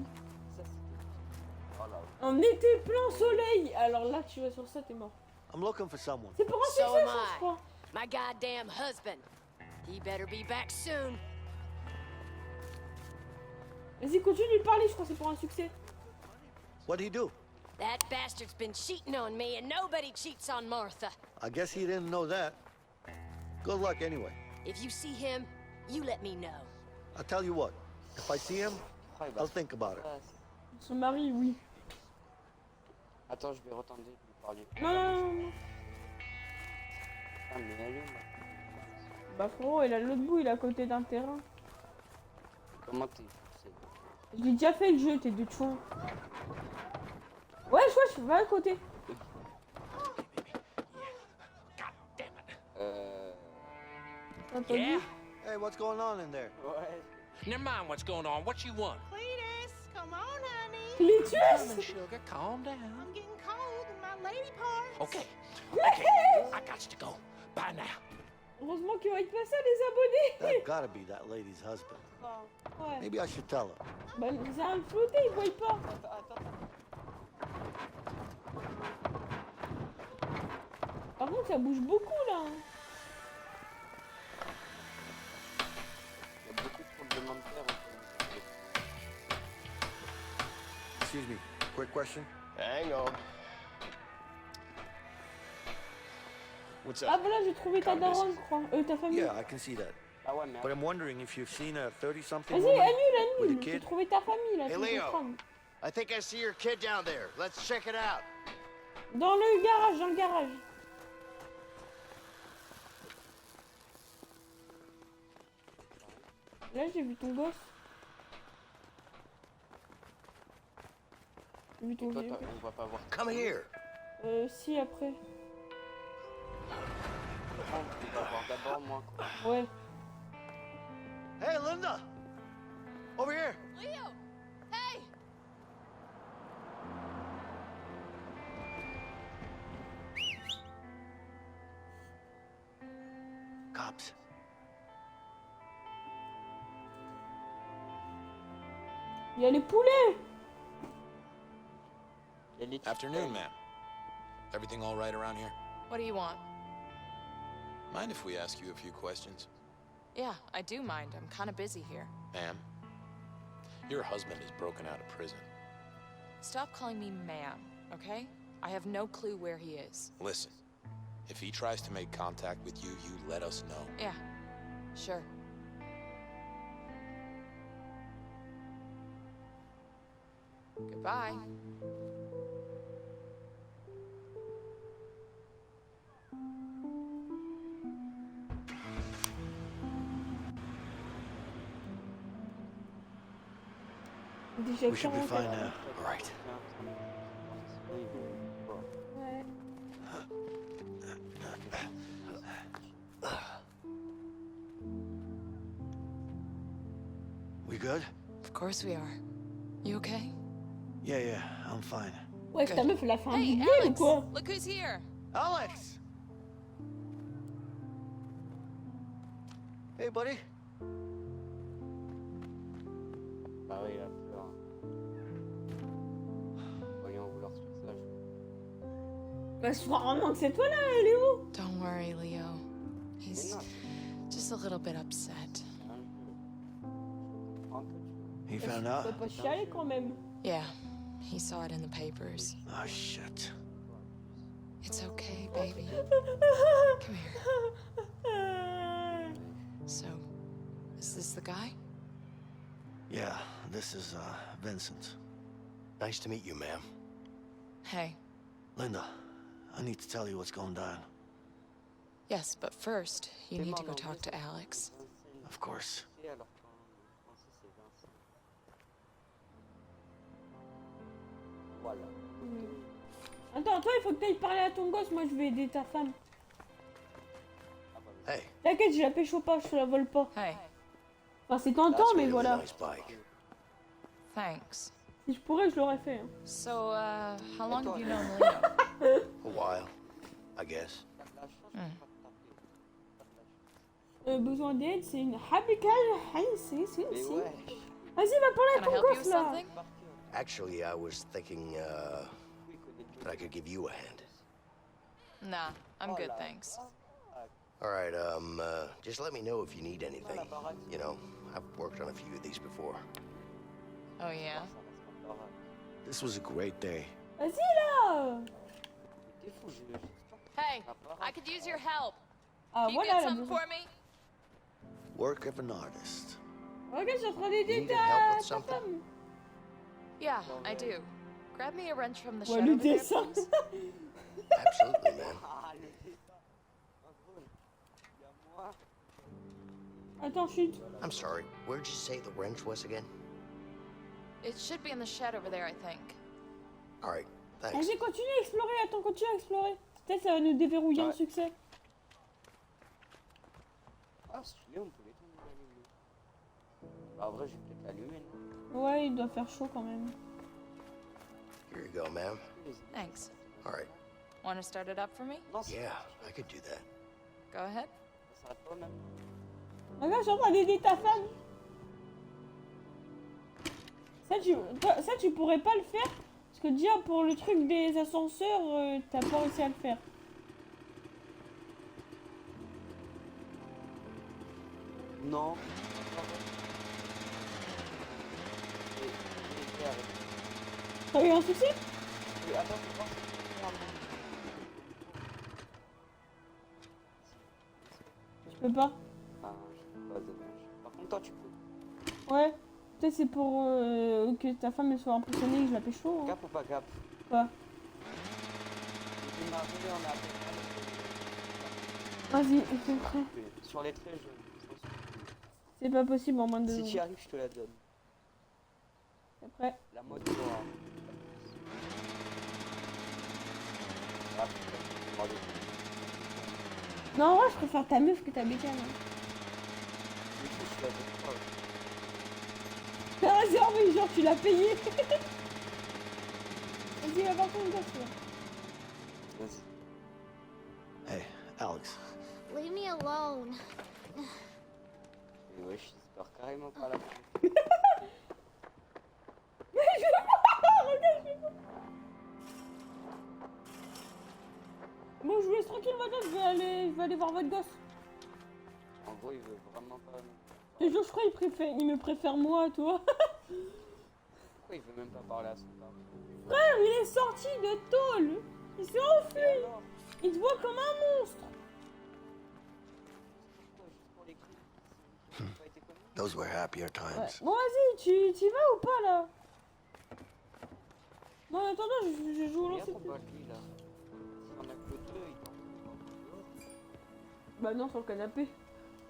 S2: Ça, c'était... Oh là.
S1: En été plein soleil. Alors là, tu vas sur ça, t'es mort.
S6: I'm looking for someone.
S1: C'est pour un
S5: So
S1: succès,
S5: am
S1: ça, je
S5: I.
S1: crois.
S5: My goddamn husband. He better be back soon.
S1: Vas-y, continue de parler, je crois que c'est pour un succès.
S6: What'd he do?
S5: That bastard's been cheating on me, and nobody cheats on Martha.
S6: I guess he didn't know that. Good luck anyway.
S5: If you see him, you let me know.
S6: I'll tell you what. If I see him,
S2: Oh, il va
S6: I'll
S2: se-
S6: think about it.
S2: Ah,
S1: Son mari, oui.
S2: Attends, je vais retenter de lui parler.
S1: Non, non, non, non.
S2: Putain, mais elle est où, ma-
S1: Bah frérot, il est à l'autre bout, il est à côté d'un terrain.
S2: Comment t'es poussé?
S1: Je l'ai déjà fait le jeu, t'es de chouin. Wesh, wesh, va à côté. T'as entendu?
S8: Yeah?
S6: Hey, what's going on in there?
S2: Ouais.
S8: Never mind what's going on. What you want?
S9: Cletus, come on, honey.
S1: Cletus?
S8: Sugar, calm down.
S9: I'm getting cold in my lady parts.
S8: Okay. Okay. I got to go. Bye now.
S1: Heureusement qu'ils vont être passés les abonnés.
S6: That gotta be that lady's husband.
S1: Ouais.
S6: Maybe I should tell her.
S1: Bah c'est un flotté, ils voient pas. Par contre ça bouge beaucoup là.
S2: Il y a beaucoup de tremblements de terre.
S6: Excuse me, quick question.
S3: Hang on. What's
S1: Ah
S3: up?
S1: voilà, j'ai trouvé ta daronne, je crois. Ta famille.
S6: Yeah, I can see that.
S2: Ah ouais, mais
S6: But I'm wondering if you've seen a 30-something
S1: Vas-y,
S6: woman
S1: annule,
S6: with a
S1: annule. J'ai
S6: kid.
S1: trouvé ta famille là.
S6: Hey,
S1: tu
S6: Leo.
S1: comprends.
S6: I think I see your kid down there. Let's check it out.
S1: Dans le garage, dans le garage. Là j'ai vu ton gosse. J'ai vu ton
S2: toi,
S1: vieux.
S2: on va pas voir.
S6: Come here.
S1: Si après.
S2: On va voir d'abord moi. Quoi.
S1: Ouais.
S6: Hey, Linda. Over here.
S5: Leo! Hey!
S6: Cops.
S1: Il y a les poulets.
S2: Il y a les petits
S10: Afternoon,
S2: poils.
S10: ma'am. Everything all right around here?
S11: What do you want?
S10: Mind if we ask you a few questions?
S11: Yeah, I do mind. I'm kind of busy here.
S10: Ma'am, your husband is broken out of prison.
S11: Stop calling me ma'am, okay? I have no clue where he is.
S10: Listen, if he tries to make contact with you, you let us know.
S11: Yeah, sure. Goodbye.
S1: Déjà
S6: We should be
S1: 44.
S6: fine now.
S10: Right.
S1: Ouais.
S6: We good?
S11: Of course we are. You okay?
S6: Yeah, I'm fine.
S1: Ouais, ta meuf elle a fait un
S11: Hey,
S1: doublé ou
S11: Alex!
S1: quoi?
S11: Look who's here!
S6: Alex! Hey, buddy.
S2: Bah oui, il a peur. Voyons vouloir sur ça.
S1: Bah sûrement que c'est toi là, Léo.
S11: Don't worry, Leo.
S2: Mais
S11: He's
S2: non,
S11: just a little bit upset.
S2: c'est un jeu. Je comprends que tu
S6: He
S1: Tu
S6: found
S1: peux
S6: out?
S1: pas chialer quand même.
S11: Yeah, he saw it in the papers.
S6: Oh, shit.
S11: It's okay, baby. Come here. So, is this the guy?
S6: Yeah, this is, Vincent.
S3: Nice to meet you, ma'am.
S11: Hey.
S6: Linda, I need to tell you what's going down.
S11: Yes, but first, you need to go talk to Alex.
S6: Of course.
S2: sais, alors quand c'est Vincent. Voilà.
S1: Attends, toi il faut que t'ailles parler à ton gosse, moi je vais aider ta femme.
S3: Hey,
S1: T'inquiète, je la pécho pas, je te la vole pas.
S11: Hey,
S1: Enfin c'est tentant,
S3: that's a
S1: mais
S3: really
S1: voilà.
S3: nice bike.
S11: thanks.
S1: Si je pourrais, je l'aurais fait. Hein.
S11: So, how long have you known Leo?
S3: A while, I guess.
S2: T'as de la chance, je vais pas te taper. T'as de la chance.
S1: Besoin d'aide, c'est une habicale. C'est
S2: Mais
S1: si.
S2: ouais.
S1: Vas-y, va parler à
S11: Can I
S1: ton
S11: help you with
S1: gosse là.
S11: something?
S3: Actually, I was thinking, that I could give you a hand.
S11: Nah, I'm good, thanks.
S3: All right, just let me know if you need anything. You know, I've worked on a few of these before.
S11: Oh, yeah?
S3: This was a great day.
S1: Vas-y là.
S2: T'es fou, je
S11: Hey, I could use your help.
S1: Ah
S11: Can you
S1: voilà.
S11: get
S1: la
S11: something
S1: besoin.
S11: for me?
S6: Work of an artist.
S1: Regarde, je suis en train
S3: You
S1: d'aider
S3: need help with
S1: ta
S3: something?
S1: femme.
S11: Yeah, I do. Grab me a wrench from the
S1: Ouais,
S11: shed
S1: le
S11: over there,
S1: dessin.
S11: please.
S3: Absolutely, man.
S2: Ah, le dessin. En gros,
S1: Attends, chute.
S6: I'm sorry, where'd you say the wrench was again?
S11: It should be in the shed over there, I think.
S6: Alright, thanks.
S1: Vas-y, continue à explorer. Attends, continue à explorer. Peut-être ça va nous déverrouiller un succès.
S2: Ah, stylé, on peut l'éteindre l'allumer. Bah, en vrai, je vais peut-être l'allumer, non?
S1: Ouais, il doit faire chaud quand même.
S6: Here you go, ma'am.
S11: Thanks.
S6: Alright.
S11: Want to start it up for me?
S2: Non, c'est
S6: Yeah, I could do that.
S11: Go ahead.
S2: ça s'arrête pas même.
S1: Regarde, je suis en train d'aider ta femme. Ça, tu pourrais pas le faire. Parce que déjà, pour le truc des ascenseurs, t'as pas réussi à le faire.
S2: Non.
S1: T'as eu un souci?
S2: Oui, attends, je pense que
S1: Je peux pas.
S2: ah, je peux pas, dommage. Par contre, toi, tu peux.
S1: Ouais. Peut-être c'est pour que ta femme elle soit impressionnée que je la pécho. Hein.
S2: Cap ou pas cap?
S1: Quoi? Vas-y, c'est prêt.
S2: Sur les traits, je pense que
S1: C'est pas possible en moins de 2
S2: si
S1: secondes.
S2: tu y arrives, je te la donne.
S1: C'est prêt.
S2: La moto. Hein. Ah, putain,
S1: Non, en vrai, je préfère ta meuf que ta bécane. Hein.
S2: du coup, je la donne pas.
S1: Ah, vas-y, en vrai, genre, tu l'as payé. Vas-y, va voir ton gosse, là.
S2: Vas-y.
S6: Hey, Alex.
S9: Leave me alone.
S2: Et ouais, j'espère carrément pas la fin.
S1: Mais je vais pas, regarde, je vais pas. Bon, je vous laisse tranquille, madame, je vais aller voir votre gosse.
S2: En gros, il veut vraiment pas.
S1: Et je crois il me préfère moi, toi.
S2: Pourquoi il veut même pas parler à son père?
S1: Frère, il est sorti de tôle. Il s'est enfui.
S2: Et alors?
S1: Il te voit comme un monstre.
S2: Pourquoi? Juste pour les coups? Ça n'a pas été connu?
S6: Those were happier
S1: Ouais.
S6: times.
S1: Bon, vas-y, tu y vas ou pas, là? Non, en attendant, je joue au
S2: Regarde
S1: lancer.
S2: ton lui là. S'il y en a que deux, il dort dehors.
S1: Bah non, sur le canapé.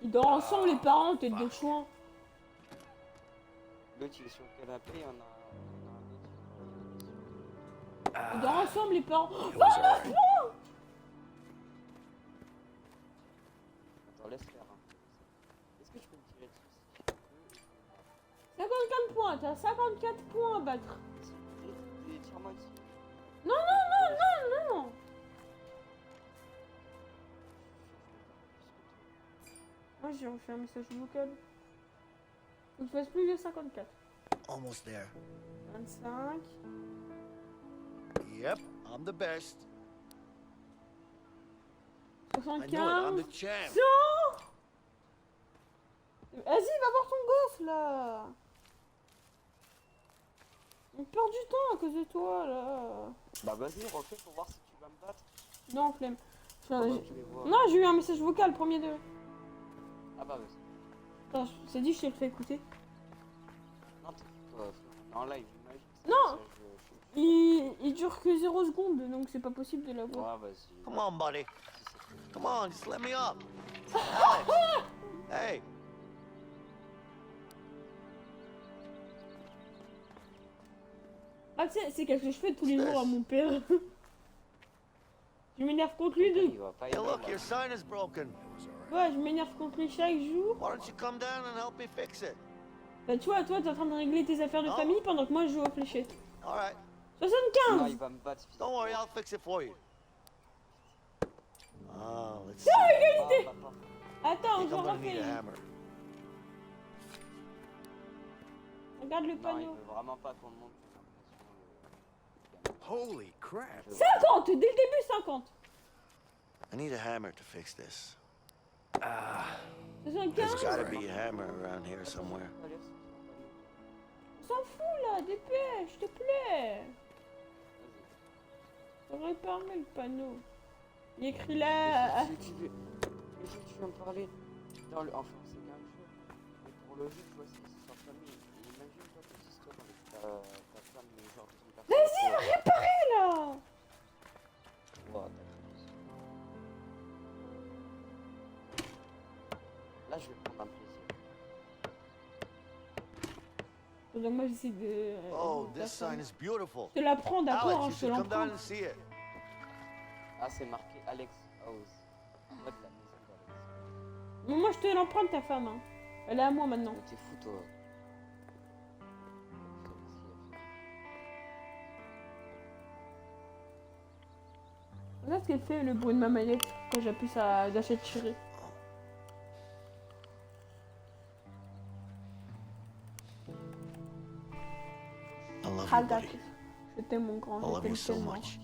S1: Ils dorment ensemble, les parents, tête de chouin.
S2: L'autre il est sur le canapé, il y en a un autre.
S1: Ils dorment ensemble, les parents.
S6: It was alright.
S2: Attends, laisse faire. Hein. Est-ce que tu peux me tirer dessus si tu peux?
S1: 54 points, t'as 54 points à battre.
S2: Tire-moi dessus.
S1: Non, non, non, non, non. Moi, j'ai refait un message vocal. Faut que tu fasses plus de 54.
S6: Almost there.
S1: 25.
S6: Yep, I'm the best. I knew it,
S1: 75.
S6: I'm the champ.
S1: 100. Vas-y, va voir ton gosse, là. On perd du temps à cause de toi, là.
S2: Bah vas-y, refais pour voir si tu vas me battre.
S1: Non, flemme.
S2: Comment tu les vois?
S1: Non, j'ai eu un message vocal, premier de...
S2: Ah bah vas-y.
S1: Attends, c'est dit, je te le fais écouter.
S2: Non, en live, j'imagine.
S1: Non. Il dure que 0 secondes, donc c'est pas possible de l'avoir.
S2: Ouais, vas-y.
S6: Come on, buddy. Come on, just let me up. Alex. Hey.
S1: Ah, tu sais, c'est quelque chose que je fais tous les jours à mon père. Je m'énerve contre lui
S2: Il va pas y
S6: Hey,
S2: aller,
S6: look,
S2: là.
S6: your sign is broken.
S1: Ouais, je m'énerve contre lui chaque jour.
S6: Why don't you come down and help me fix it?
S1: Bah, tu vois, toi, t'es en train de régler tes affaires de
S6: Non.
S1: famille pendant que moi je joue aux fléchettes.
S6: All right.
S2: Non,
S1: 75.
S2: il va me battre.
S6: Don't worry, I'll fix it for you. Oh, let's
S1: Ah,
S6: see.
S1: égalité.
S2: Ah,
S1: Attends,
S6: I think
S1: je
S6: I'm gonna need
S1: refais.
S6: a hammer.
S1: Regarde le
S2: non, il
S1: panneau.
S2: veut vraiment pas qu'on monte.
S6: Holy crap.
S1: 50. Dès le début, 50.
S6: I need a hammer to fix this.
S1: 75.
S6: There's gotta be a hammer around here somewhere.
S1: On s'en fout là, dépêche, s'il te plaît. Réparer le panneau. Il écrit là.
S2: Mais tu viens de parler dans le... Enfin, c'est bien le jeu. Mais pour le jeu, tu vois, c'est sa famille. Et imagine toi cette histoire avec ta femme, mais genre une personne...
S1: Vas-y, va réparer là.
S2: Oh, là, je vais prendre un plaisir.
S1: Donc moi j'essaie de...
S6: Oh, this sign is beautiful.
S1: Je te la prends, d'accord,
S6: Alex,
S1: hein,
S6: you
S1: je te
S6: should come down
S1: l'emprunte.
S6: and see it.
S2: Ah, c'est marqué Alex House. En mode la maison d'Alex.
S1: Mais moi je te l'emprunte ta femme, hein. Elle est à moi maintenant.
S2: Mais t'es fou, toi.
S1: Regarde ce qu'elle fait, le bruit de ma manette, quand j'appuie sur d'achat tirer.
S6: I love you,
S1: Regarde,
S6: buddy.
S1: je t'aime mon grand,
S6: I
S1: je
S6: love
S1: t'aime
S6: you so
S1: tellement.
S6: much.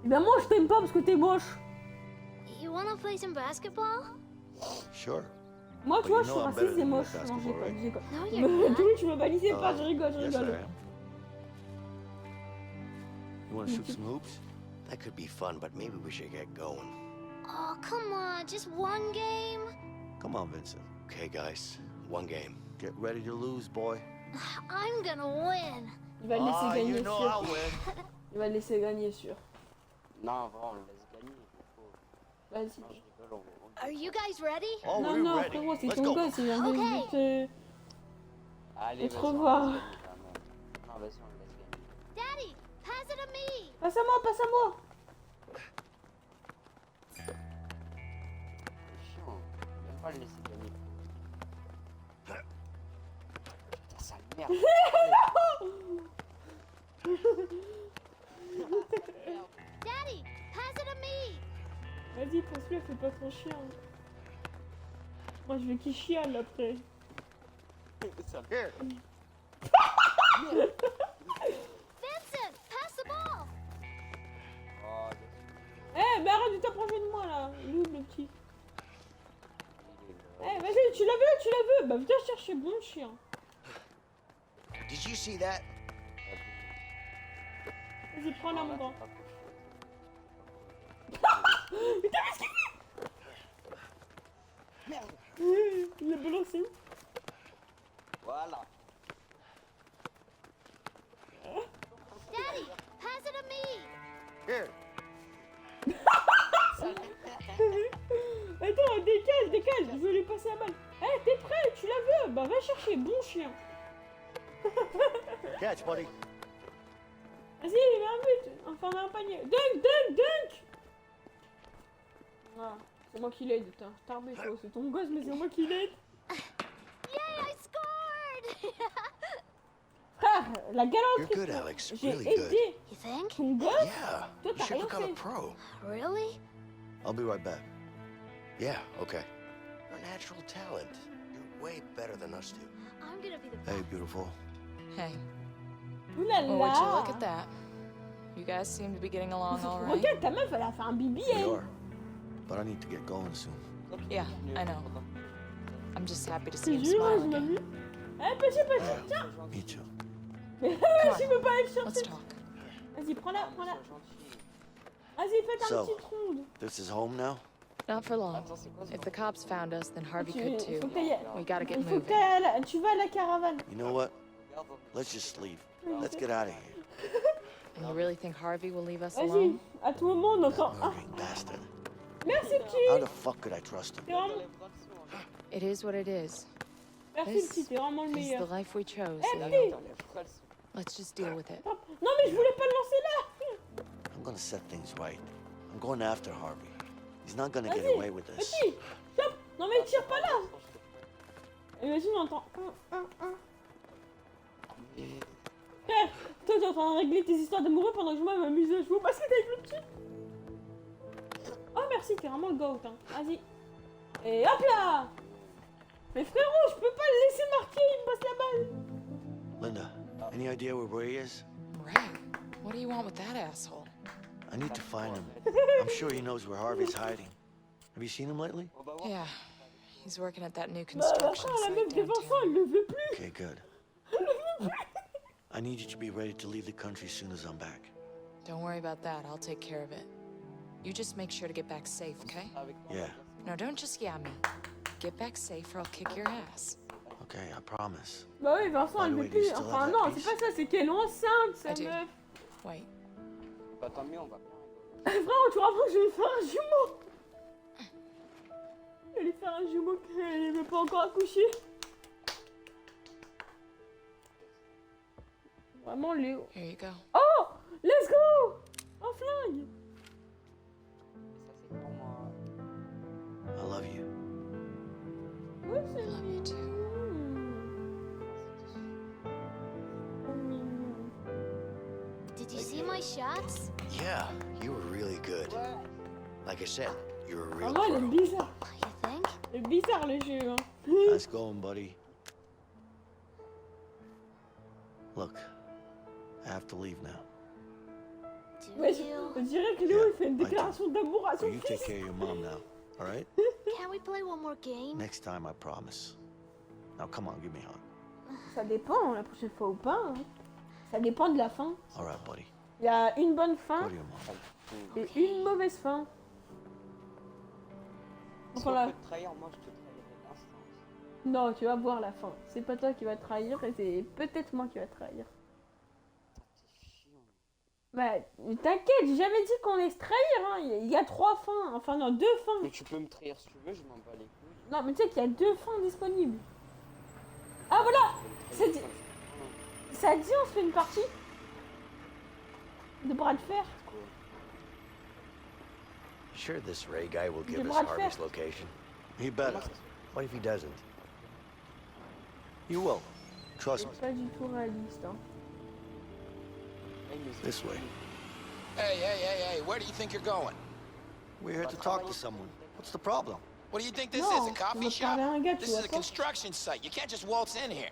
S1: Eh ben moi je t'aime pas parce que t'es moche.
S9: You wanna play some basketball?
S6: Sure.
S1: Moi tu vois,
S6: But
S1: je
S6: you
S1: suis
S6: know I'm
S1: raciste
S6: better
S1: et
S6: than you
S1: moche.
S6: at
S1: Non,
S6: basketball, right?
S1: j'ai pas.
S9: No,
S1: Mais
S9: you're not.
S1: tu me balisais pas, je rigole, je
S6: Yes, I
S1: rigole.
S6: am. You wanna shoot some hoops? That could be fun, but maybe we should get going.
S9: Oh, come on, just one game?
S6: Come on, Vincent. Okay, guys, one game. Get ready to lose, boy.
S9: I'm gonna win.
S1: Il va le laisser
S6: Ah,
S1: gagner
S6: you know
S1: sûr.
S6: I'll win.
S1: Il va le laisser gagner sûr.
S2: Non, vraiment, on le laisse gagner.
S1: Vas-y.
S2: Non, je rigole, on...
S9: Are you guys ready?
S6: Oh,
S1: Non,
S6: we're
S1: non,
S6: ready.
S1: frérot, c'est
S6: Let's
S1: ton
S6: go.
S1: gosse, il vient de
S9: Ok.
S1: te...
S2: Allez,
S1: te
S2: vas-y, on le
S1: revoir.
S2: laisse gagner, vraiment. Non, vas-y, on le laisse gagner.
S9: Daddy, pass it to me.
S1: Passe à moi, passe à moi.
S2: C'est chiant. On peut pas le laisser gagner. Putain, sale merde.
S9: Daddy, pass it to me.
S1: Vas-y, passe-le, fais pas ton chien. Moi je veux qu'il chiale après.
S6: Here.
S9: Vincent, pass the ball.
S2: Oh,
S1: Eh, mais arrête de t'approcher de moi là. Il est où le petit? Eh, vas-y, tu la veux? Bah viens chercher bon chien.
S6: Did you see that?
S1: Vas-y, prends-la mon grand. Il l'a balancé.
S2: Voilà.
S9: Daddy, pass it to me.
S6: Here.
S1: Attends, décale, je veux lui passer la balle. Eh, t'es prêt, tu la veux? Bah va chercher, bon chien.
S6: Catch, buddy.
S1: Vas-y, il met un but, enfin met un panier. Dunk. Voilà, c'est moi qui l'aide, t'es un starbé, toi. C'est ton gosse, mais c'est moi qui l'aide.
S9: Yay, I scored.
S1: Frère, la
S6: You're
S1: galanterie.
S6: good, Alex.
S1: J'ai
S6: Really good.
S1: aidé
S9: You think?
S1: ton gosse.
S6: Yeah.
S1: Toi,
S6: You
S1: t'as
S6: should
S1: rien
S6: become a
S1: fait.
S6: pro.
S9: Really?
S6: I'll be right back. Yeah, okay. You're a natural talent. You're way better than us two.
S9: I'm gonna be the
S6: Hey,
S9: best.
S6: beautiful.
S11: Hey,
S1: Oulala.
S11: well, would you look at that? You guys seem to be getting along all right.
S1: Regarde, ta meuf, elle a fait un bibi,
S6: We
S1: elle.
S6: are. But I need to get going soon.
S11: Yeah, I know. I'm just happy to
S1: Je
S11: see
S1: te
S11: him
S1: jure,
S11: smile
S1: je m'en
S11: again.
S1: vu. Eh, petit,
S6: Yeah,
S1: tiens.
S6: me too.
S1: Je veux pas aller
S11: Let's
S1: chercher.
S11: talk.
S1: Vas-y, prends-la.
S2: Sois gentil.
S1: Vas-y, faites un
S6: So.
S1: petit ronde.
S6: This is home now?
S11: Not for long.
S2: Attends, c'est quoi ce
S11: If the cops found us, then Harvey
S1: Tu-
S11: could
S1: faut
S11: too.
S1: que t'ailles-
S11: We gotta get
S1: Il faut que
S11: moving.
S1: t'ailles à la... Tu vas à la caravane.
S6: You know what?
S2: Regarde,
S6: Let's just leave. Let's get out of here.
S11: And you really think Harvey will leave us
S1: Vas-y,
S11: alone?
S1: à tout moment, on entend... Ah,
S6: Murdering bastard.
S1: merci,
S6: How
S1: petit.
S6: the fuck could I trust him?
S1: T'es vraiment...
S11: It is what it is.
S1: Merci, petit, t'es vraiment le
S11: This is the
S1: meilleur.
S11: life we chose,
S1: Eh,
S11: Leo.
S1: petit.
S11: Let's just deal with it.
S1: Non, mais je voulais pas le lancer là.
S6: I'm gonna set things right. I'm going after Harvey. He's not gonna get
S1: Vas-y,
S6: away with this.
S1: petit. Stop. Non, mais tire pas là. Imagine, on entend... Frère, toi, t'es en train de régler tes histoires d'amoureux pendant que moi, je m'amuse à jouer au basket avec le petit. Oh, merci, t'es vraiment le goat, hein. Vas-y. Et hop là. Mais frérot, je peux pas le laisser marquer, il me passe la balle.
S6: Linda, any idea where he is?
S11: Ray, what do you want with that asshole?
S6: I need to find him. I'm sure he knows where Harvey's hiding. Have you seen him lately?
S11: Yeah, he's working at that new
S1: Bah,
S11: construction
S1: la
S11: site
S1: meuf de Vincent,
S11: downtown.
S1: elle le veut plus.
S6: Okay, good. I need you to be ready to leave the country as soon as I'm back.
S11: Don't worry about that, I'll take care of it. You just make sure to get back safe, okay?
S6: Yeah,
S11: No, don't just yeah me. Get back safe or I'll kick your ass.
S6: okay, I promise.
S1: Bah oui, Vincent, elle
S6: By the
S1: veut
S6: way, do you
S1: plus.
S6: still
S1: Enfin,
S6: have
S1: non,
S6: that
S1: c'est
S6: piece?
S1: pas ça, c'est qu'elle est enceinte, sa
S11: I do.
S1: meuf.
S11: Wait,
S2: Bah tant mieux, on va bien
S1: Frérot, tu comprends que je vais faire un jumeau. Je vais lui faire un jumeau qu'elle veut pas encore accoucher. Vraiment, Léo.
S11: Here you go.
S1: Oh! Let's go! Un flingue!
S2: Et ça, c'est pour moi.
S6: I love you.
S1: Ouais, c'est
S11: I love you too.
S1: mignon.
S9: Did you see my shots?
S6: Yeah, you were really good. Like I said, you're a real
S1: Vraiment, il est
S6: pro.
S1: bizarre.
S9: You think?
S1: Il est bizarre le jeu, hein.
S6: Nice going, buddy. Look, I have to leave now.
S9: Do
S1: Ouais,
S9: you?
S1: on dirait que Léo, il fait une déclaration d'amour à
S6: So
S1: son
S6: you take
S1: fils.
S6: care of your mom now, all right?
S9: Can we play one more game?
S6: Next time, I promise. Now, come on, give me a hug.
S1: Ça dépend, la prochaine fois ou pas. Hein. Ça dépend de la fin.
S6: All right, buddy.
S1: Il y a une bonne
S6: Go
S1: fin
S6: to your mom.
S1: et une mauvaise fin.
S2: Si
S1: Enfin,
S2: on
S1: là,
S2: peut te trahir, moi je te trahirai l'instant.
S1: non, tu vas voir la fin. C'est pas toi qui vas trahir et c'est peut-être moi qui va trahir.
S2: T'es chiant.
S1: Bah, t'inquiète, j'ai jamais dit qu'on allait se trahir. Hein. Il y a 3 fins, enfin non, 2 fins.
S2: Mais tu peux me trahir si tu veux, je m'en bats les couilles.
S1: Non, mais tu sais qu'il y a 2 fins disponibles. Ah voilà,
S2: Tu peux me
S1: c'est
S2: trahir
S1: dit-
S2: quand tu veux.
S1: ça dit on se fait une partie de bras de fer.
S2: Quoi?
S6: You sure this Ray guy will give
S1: Du
S6: us
S1: bras de
S6: Harvey's
S1: fer.
S6: location? He better.
S2: Comment ça se fait?
S6: What if he doesn't? You will. Trust me.
S1: C'est pas du tout réaliste. Hein.
S2: Hey, mais c'est
S6: This way.
S10: Hey, hey, hey, hey, where do you think you're going?
S6: We're here to talk to someone. What's the problem?
S10: What do you think this
S1: Non,
S10: is, a
S1: tu
S10: coffee
S1: veux
S10: shop?
S1: parler à un gars, tu
S10: This
S1: vois
S10: is a
S1: pas.
S10: construction site. You can't just waltz in here.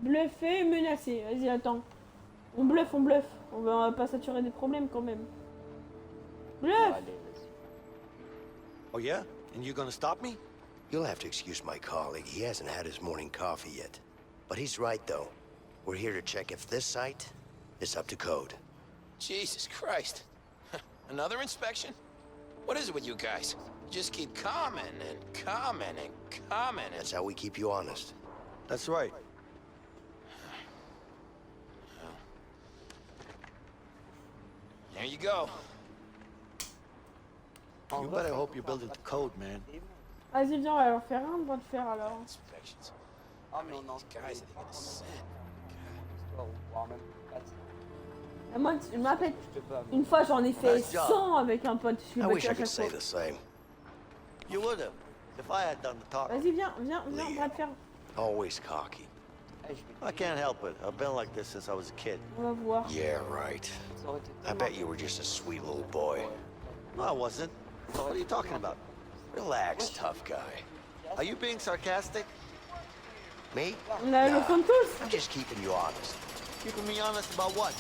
S1: Bluffer, menacer. Vas-y, attends. On bluffe, on bluffe. On va pas saturer des problèmes quand même. Bluff!
S2: Allez, vas-y.
S6: Oh, yeah? And you're gonna stop me?
S3: You'll have to excuse my colleague. He hasn't had his morning coffee yet. But he's right, though. We're here to check if this site is up to code.
S10: Jesus Christ. Another inspection? What is it with you guys? You just keep coming and coming and coming and...
S3: That's how we keep you honest.
S6: That's right.
S10: There you go.
S6: You better hope you're building to code, man.
S1: Vas-y, viens, on va leur faire un bras de fer alors.
S10: Inspections.
S2: Ah, mais on en
S10: These guys are gonna send.
S2: histoire, voire même 4.
S1: Et moi, je m'appelle.
S2: Je te bats.
S1: Une fois, j'en ai fait
S6: Nice job.
S1: 100 avec un pote. Je suis
S3: I wish
S1: battu
S3: I
S1: à
S3: could
S1: chaque
S3: say
S1: fois.
S3: the same.
S6: You would have, if I had done the talking.
S1: Vas-y, viens, bras de fer.
S3: Always cocky.
S2: Hey, je vais
S6: I can't help it. I've been like this since I was a kid.
S1: On va voir.
S3: Yeah, right.
S2: Ça aurait été
S3: I
S2: tellement-
S3: bet you were just a sweet little boy.
S6: No, I wasn't. What are you talking about?
S3: Relax, tough guy.
S6: Are you being sarcastic?
S3: Me?
S1: On a le
S3: Nah,
S1: fond tous.
S3: I'm just keeping you honest.
S6: Keeping me honest about what?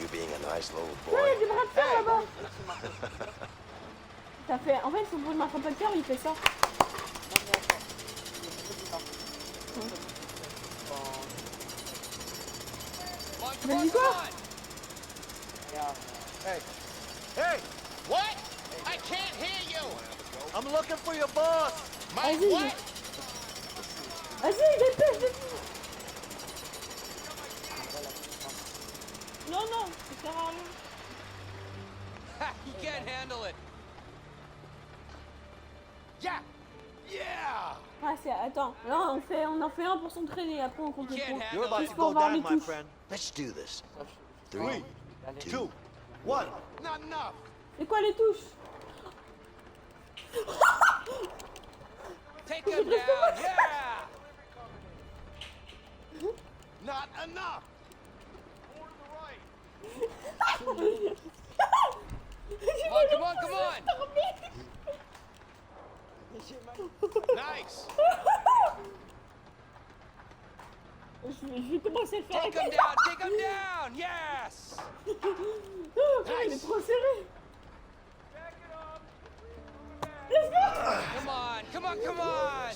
S3: You being a nice little
S1: Ouais, il y a
S3: boy.
S1: des bras de fer là-bas. Ça fait. En fait, son bruit de marque de fer, il fait ça. Vas-y, quoi?
S6: Hey, hey!
S8: What? I can't hear you.
S6: I'm looking for your boss!
S8: Mike,
S1: Vas-y.
S8: what?
S1: Vas-y, dépêche. Non, non, ça sert à rien.
S8: You can't handle it. Yeah. Yeah.
S1: Ah, c'est. Attends, là, on en fait un pour s'entraîner. Après, on compte les points.
S6: You're about
S1: Juste
S6: to
S1: pour
S6: go
S1: voir
S6: down,
S1: les
S6: my
S1: touches.
S6: friend.
S3: Let's do this.
S6: 3,
S3: 2,
S6: 2, 1.
S8: Not enough.
S1: C'est quoi les touches?
S8: Take him down. Yeah. Not enough. Come on, come on, come on. Nice.
S1: Je vais commencer à le faire
S8: Take
S1: avec
S8: him down. Take him down. Yes.
S1: Oh, il est trop serré.
S8: Come on, come on, come on.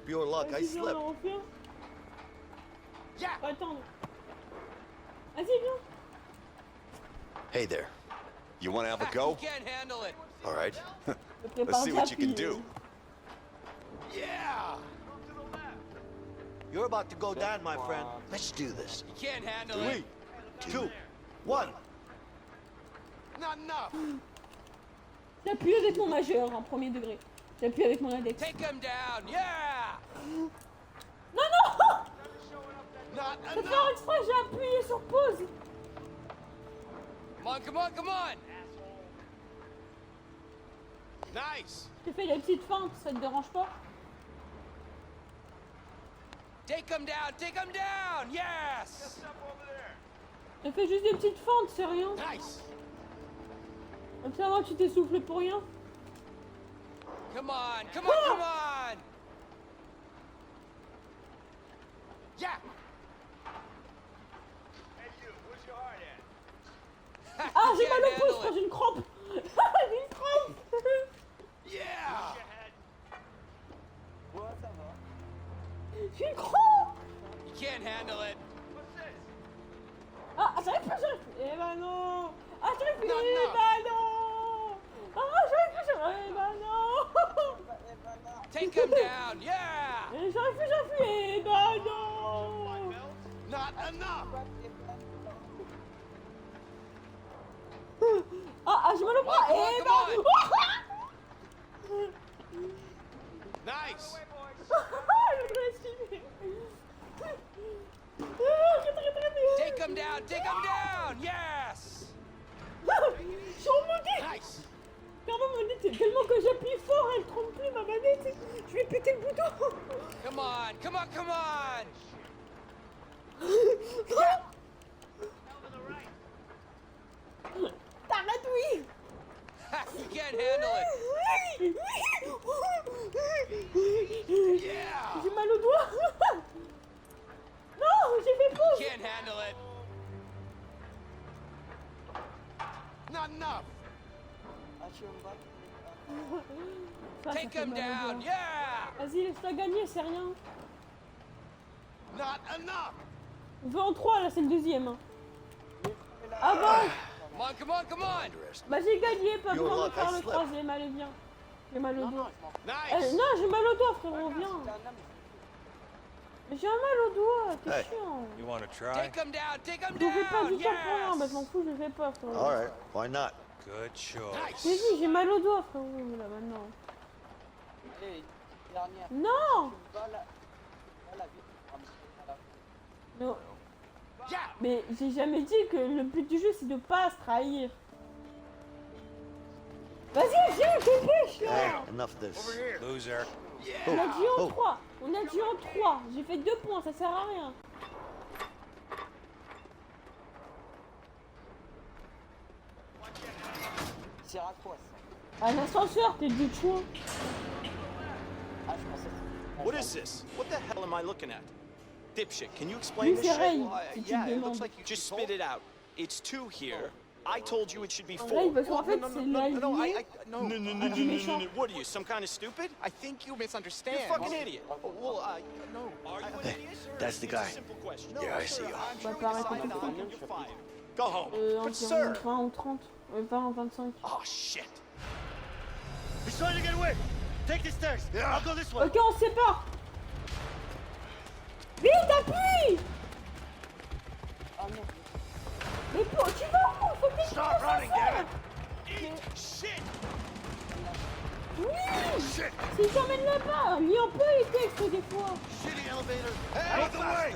S6: Pure luck, I
S1: Vas-y, viens, on
S6: slipped.
S1: en refait un.
S8: Yeah.
S1: Faut attendre. Vas-y, viens.
S3: Hey there.
S10: You want to have a
S8: You
S10: go?
S8: can't handle it.
S3: All right.
S1: Je prépare
S10: see
S1: déjà,
S10: what you can
S1: puis,
S10: do.
S8: Yeah.
S6: You're about to go down, my friend.
S3: Let's do this.
S8: You can't handle
S6: 3,
S8: it.
S6: 2, 1.
S8: Not enough.
S1: J'appuie avec mon majeur en premier degré. J'appuie avec mon index.
S8: Take him down. Yeah.
S1: Non, non!
S4: Not
S1: Pour
S4: enough!
S1: faire exprès, j'ai appuyé sur pause.
S8: Come on, come on, come on!
S4: Nice!
S1: J'ai fait des petites feintes, ça te dérange pas?
S8: Take him down, take him down! Yes!
S1: J'ai fait juste des petites feintes, c'est rien.
S4: Nice!
S1: Comme ça, moi, tu t'essouffles pour rien.
S8: Come on, come on, come on!
S4: Yeah! Hey, you, where's your heart at?
S1: Ah, j'ai
S8: You
S1: mal
S8: can't
S1: au pouce
S8: handle
S1: quand
S8: it.
S1: j'ai une crampe. J'ai une crampe.
S4: Yeah!
S1: J'ai une crampe.
S8: You can't handle it.
S4: What's this?
S1: Ah, j'arrive plus, j'arrive plus. Eh ben non. Ah, j'arrive plus.
S8: Non,
S1: Eh
S8: non.
S1: ben non. Ah, j'arrive plus, j'arrive. Eh ben non.
S8: Take him down, yeah!
S1: Eh, j'arrive plus, j'arrive plus. Eh ben non.
S4: Not enough!
S1: Ah, j'ai mal au bras.
S8: Come on,
S1: Eh
S8: come
S1: ben.
S4: Nice!
S1: Je dois esquiver. Ah, j'ai très très bien.
S8: Take him down, yes!
S1: Je suis remontée.
S4: Nice!
S1: Pardon, ma manette, tellement que j'appuie fort, elle tremble plus ma manette. Je vais péter le bouton.
S8: Come on, come on, come on!
S1: T'arrêtes, oui.
S8: Ha, you can't handle it.
S4: Yeah!
S1: J'ai mal au doigt. Non, j'ai fait
S8: You
S1: pause.
S8: can't handle it.
S4: Not enough!
S1: Ça, ça
S8: Take
S1: fait
S8: him
S1: mal au
S8: down,
S1: doigt.
S8: yeah!
S1: Vas-y, laisse-toi gagner, c'est rien.
S4: Not enough!
S1: On fait en 3, là, c'est le deuxième. hein. Ah bon.
S8: Come on, come on, come on!
S1: Bah j'ai gagné, pas
S6: Your
S1: besoin de
S6: luck,
S1: faire
S6: I
S1: le
S6: slipped.
S1: troisième, allez viens. J'ai mal au doigt.
S4: Nice!
S1: Non, j'ai mal au doigt frérot, viens. Mais j'ai un mal au doigt, t'es
S6: Hey.
S1: chiant.
S7: You want to try?
S8: Take him down, take him
S1: Je fais pas
S8: down,
S1: du temps pour rien, bah je
S8: yes!
S1: m'en fous, je fais pas frérot.
S6: Alright, why not?
S7: Good choice.
S1: J'ai dit, j'ai mal au doigt frérot, là maintenant. Non. Non.
S4: Yeah!
S1: Mais j'ai jamais dit que le but du jeu c'est de pas se trahir. Vas-y, viens, dépêche là.
S6: Hey, enough of this.
S4: Over here!
S7: Loser.
S1: On a dit en
S6: Oh.
S1: 3. On a dit en 3. J'ai fait 2 points, ça sert à rien. Un ascenseur, t'es du chouin.
S12: What is this? What the hell am I looking at? Dipshit, can you explain
S1: Oui,
S12: this
S1: c'est
S12: shit?
S1: Ray, si tu
S12: Yeah,
S1: me
S12: it looks
S1: demandes.
S12: like you just spit it out. It's 2 here. I told you it should be 4.
S1: Ray, parce qu'en fait,
S12: no,
S1: c'est
S12: no, no, no,
S1: l'allié.
S12: no, no, no,
S1: Ah, du méchant.
S12: What are you, some kind of stupid?
S10: I think you misunderstand.
S12: You're a fucking idiot. Well, no. Are you an idiot?
S6: That's the
S12: It's a
S6: guy.
S12: simple question.
S6: Yeah, I see you.
S1: Bah, pareil,
S12: Sign
S1: c'est
S12: on,
S1: tout.
S12: you're fired. Go home.
S1: Environ
S12: But sir.
S1: 20 ou 30. 20 ou 25.
S12: Oh, shit.
S4: He's trying to get away! Take the stairs! Yeah. I'll go this way!
S1: Ok, on se sépare. Vite, appuie. Mais pour, tu vas où? Faut que tu
S4: Stop
S1: fasses
S4: running,
S1: ça.
S4: damn it! Eat shit!
S1: Oui.
S4: Shit!
S1: Si t'emmènes là-bas, mis en peu les textes des fois.
S4: Shitty elevator! Hey, out the way!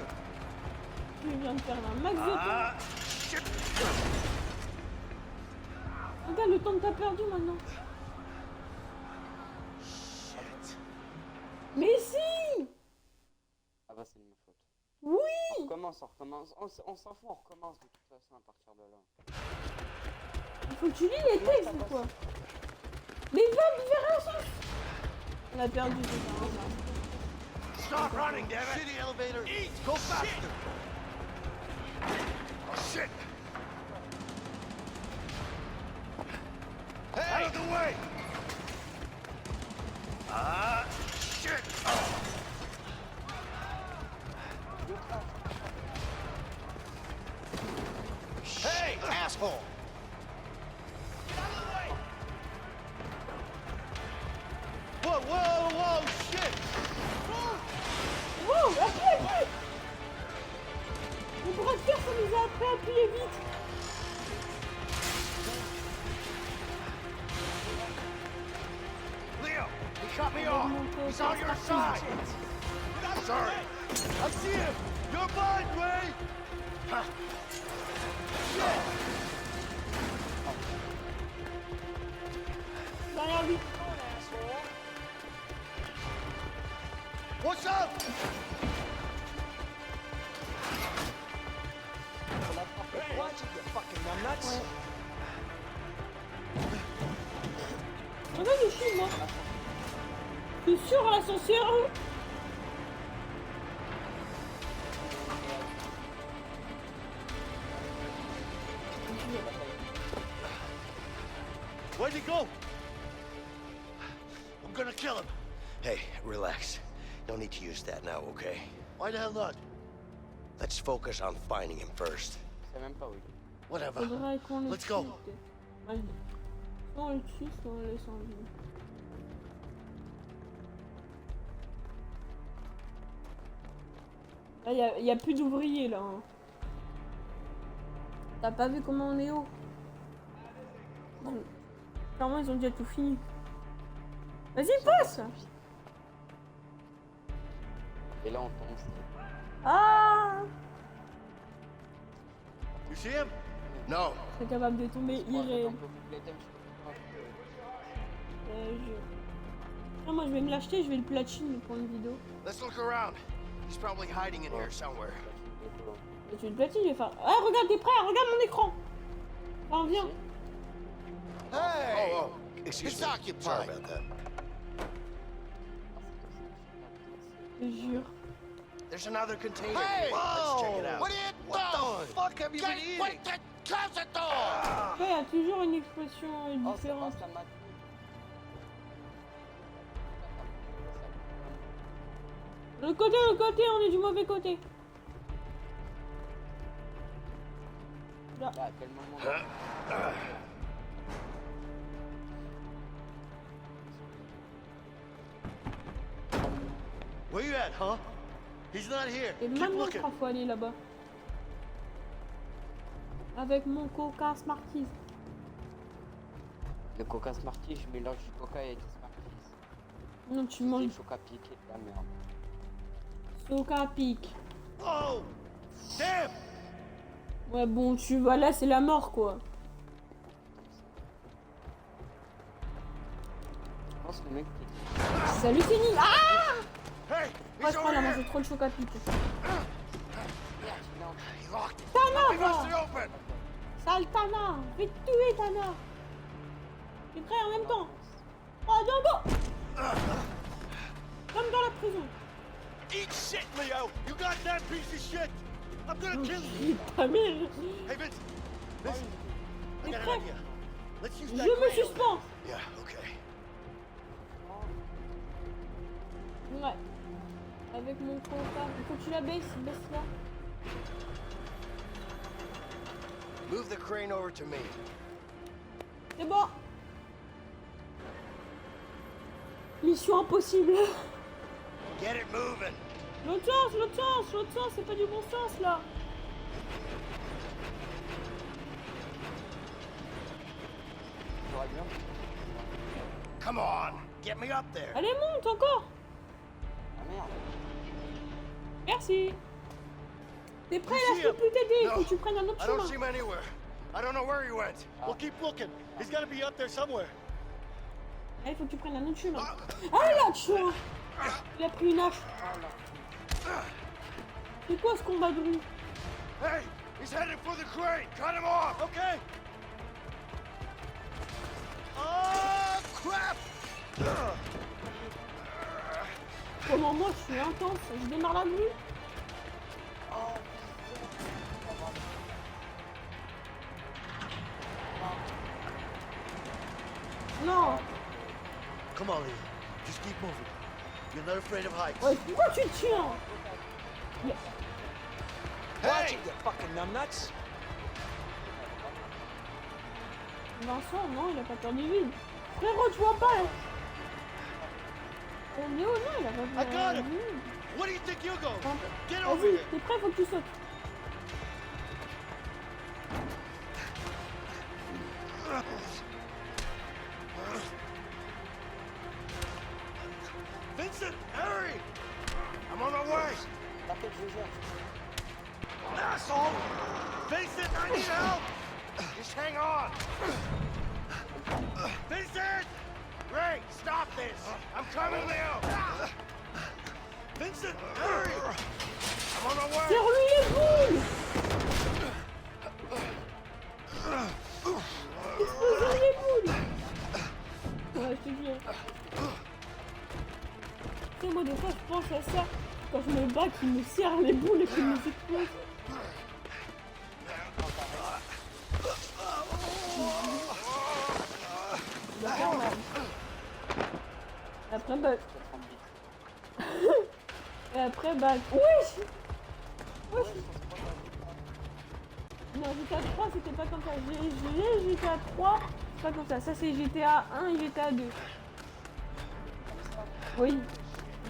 S1: Je viens de faire un max de temps.
S4: Ah! Shit!
S1: Regarde le temps que t'as perdu maintenant. Mais si.
S2: Ah bah c'est de ma faute.
S1: Oui.
S2: On recommence. On s'en fout, on recommence de toute façon à partir de là.
S1: Il faut que tu lis les textes ou quoi? Mais va vers un sens. On a perdu, c'est ça.
S4: Stop running, damn it! Shitty elevator! Eat! Go faster! Oh, shit! Hey! Out of the way! Ah! Shit!
S12: Hey, asshole.
S4: Whoa, whoa, whoa, shit!
S1: Wow, appuie. On pourra le faire, ça nous a appris à appuyer vite.
S4: Leo, he cut me off! He's on your side! Get Sorry. I see him. You're mine, Ray. Huh. Shit.
S1: Derrière lui.
S4: What's up?
S12: Watch it, you fucking numbnuts.
S1: Regarde le film, moi. T'es sûr, l'ascenseur?
S4: Where'd he go? I'm gonna kill him.
S3: Hey, relax. No need to use that now, okay?
S4: Why the hell not?
S3: Let's focus on finding him first.
S2: Je sais même pas où il est.
S4: Whatever.
S1: Faudrait qu'on le
S4: Let's
S1: tue,
S4: go.
S1: peut-être. Vas-y. Soit on le tue, soit on le laisse en vie. Là, y a plus d'ouvriers, là. Hein. T'as pas vu comment on est haut? Non. Clairement, ils ont déjà tout fini. Vas-y, passe!
S2: Et là, on tombe.
S1: Ah!
S4: You see him?
S3: No.
S1: C'est capable de tomber irréel. Moi, je vais me l'acheter, je vais le platine pour une vidéo.
S3: Let's look around. He's probably hiding in here somewhere.
S1: Et tu le platines, je vais faire. Ah, regarde, t'es prêt? Regarde mon écran! Enfin, viens!
S4: Hey!
S3: Oh, excuse
S4: It's
S3: me.
S4: occupied.
S3: Sorry about that.
S1: Je te jure.
S3: There's another container.
S4: Hey!
S3: Let's check it out.
S4: What the fuck have you been eating?
S10: Close the door!
S1: Il y a toujours une expression différente. Le côté, on est du mauvais côté. Là.
S2: Là, à quel moment
S4: Where you at, huh? He's not here.
S1: Et
S4: Keep
S1: maintenant,
S4: looking.
S1: 3 fois aller là-bas. Avec mon coca Smarties.
S2: Le Coca Smarties, je mélange du Coca avec des Smarties.
S1: Non, tu
S2: C'est
S1: manges
S2: le Coca piqué de la merde.
S1: coca pique.
S4: Oh! Damn!
S1: Ouais, bon, tu vois, là, c'est la mort, quoi.
S2: Je pense que le mec qui
S1: Salut, Kenny. Ah!
S4: Hey!
S1: Moi,
S4: He's
S1: je crois,
S4: over
S1: elle a
S4: here!
S1: mangé trop de chocolat pique.
S4: He locked it.
S1: Tana,
S4: He must
S1: va!
S4: be open!
S1: Sale Tana! Je vais te tuer, Tana! T'es prêt en même temps? Oh, Django! Comme dans la prison.
S4: Eat shit, Leo! You got that piece of shit! I'm gonna kill you!
S1: Ta mère!
S4: Hey, Vince! Listen, I
S1: T'es
S4: got an
S1: prêt?
S4: idea. Let's use
S1: Je
S4: that
S1: me
S4: crane over
S1: suspends!
S3: Yeah, okay.
S1: Ouais. Avec mon coca. Il faut que tu la baisses, baisse-la.
S3: Move the crane over to me.
S1: C'est bon! Mission impossible!
S3: Get it moving.
S1: L'autre sens, l'autre sens, l'autre sens, c'est pas du bon sens là!
S2: pourra bien.
S3: Come on, get me up there.
S1: Allez, monte encore!
S2: Ah merde.
S1: Merci! T'es prêt
S4: You
S1: là,
S4: see
S1: je peux
S4: him?
S1: plus t'aider, il
S4: No.
S1: faut que tu prennes un autre
S3: I don't
S1: chemin!
S3: see him anywhere. I don't know where he went.
S4: We'll keep looking. He's gotta be up there somewhere.
S1: Ah, il faut que tu prennes un autre chemin! Ah là, tchou! Il a pris une hache! C'est quoi ce combat de rue?
S4: Hey! He's headed for the crane! Cut him off! Okay! Oh, crap!
S1: Comment moi je suis intense, je démarre la grue? Non!
S4: Come on, Leo. Just keep moving. You're not afraid of heights.
S1: Ouais, pourquoi tu te tiens?
S12: Watch it, you fucking numbnuts.
S1: Vincent, non, il a pas peur du vide. Frérot, tu vois pas? Léo, non, il a pas
S4: I
S1: peur
S4: got
S1: du
S4: him!
S1: vide.
S4: What do you think you're going? Get over
S1: Vas-y,
S4: here!
S1: t'es prêt, faut que tu sautes.
S4: Vincent, hurry!
S3: I'm
S4: on the way!
S2: T'inquiète, je gère.
S4: Asshole! Vincent, I need help! Just hang on! Vincent! Ray, stop this! I'm coming, Leo! Vincent, hurry! I'm on the way!
S1: Serre-lui les boules. Explose les boules. Ouais, je te jure. Tu sais, moi, des fois, je pense à ça quand je me bats, qu'il me serre les boules et qu'il me explose. Après, bah... Et après, bah... Wesh. Wesh. Non, GTA 3, c'était pas comme ça. J'ai GTA 3, c'est pas comme ça. Ça, c'est GTA 1 et GTA 2. Oui.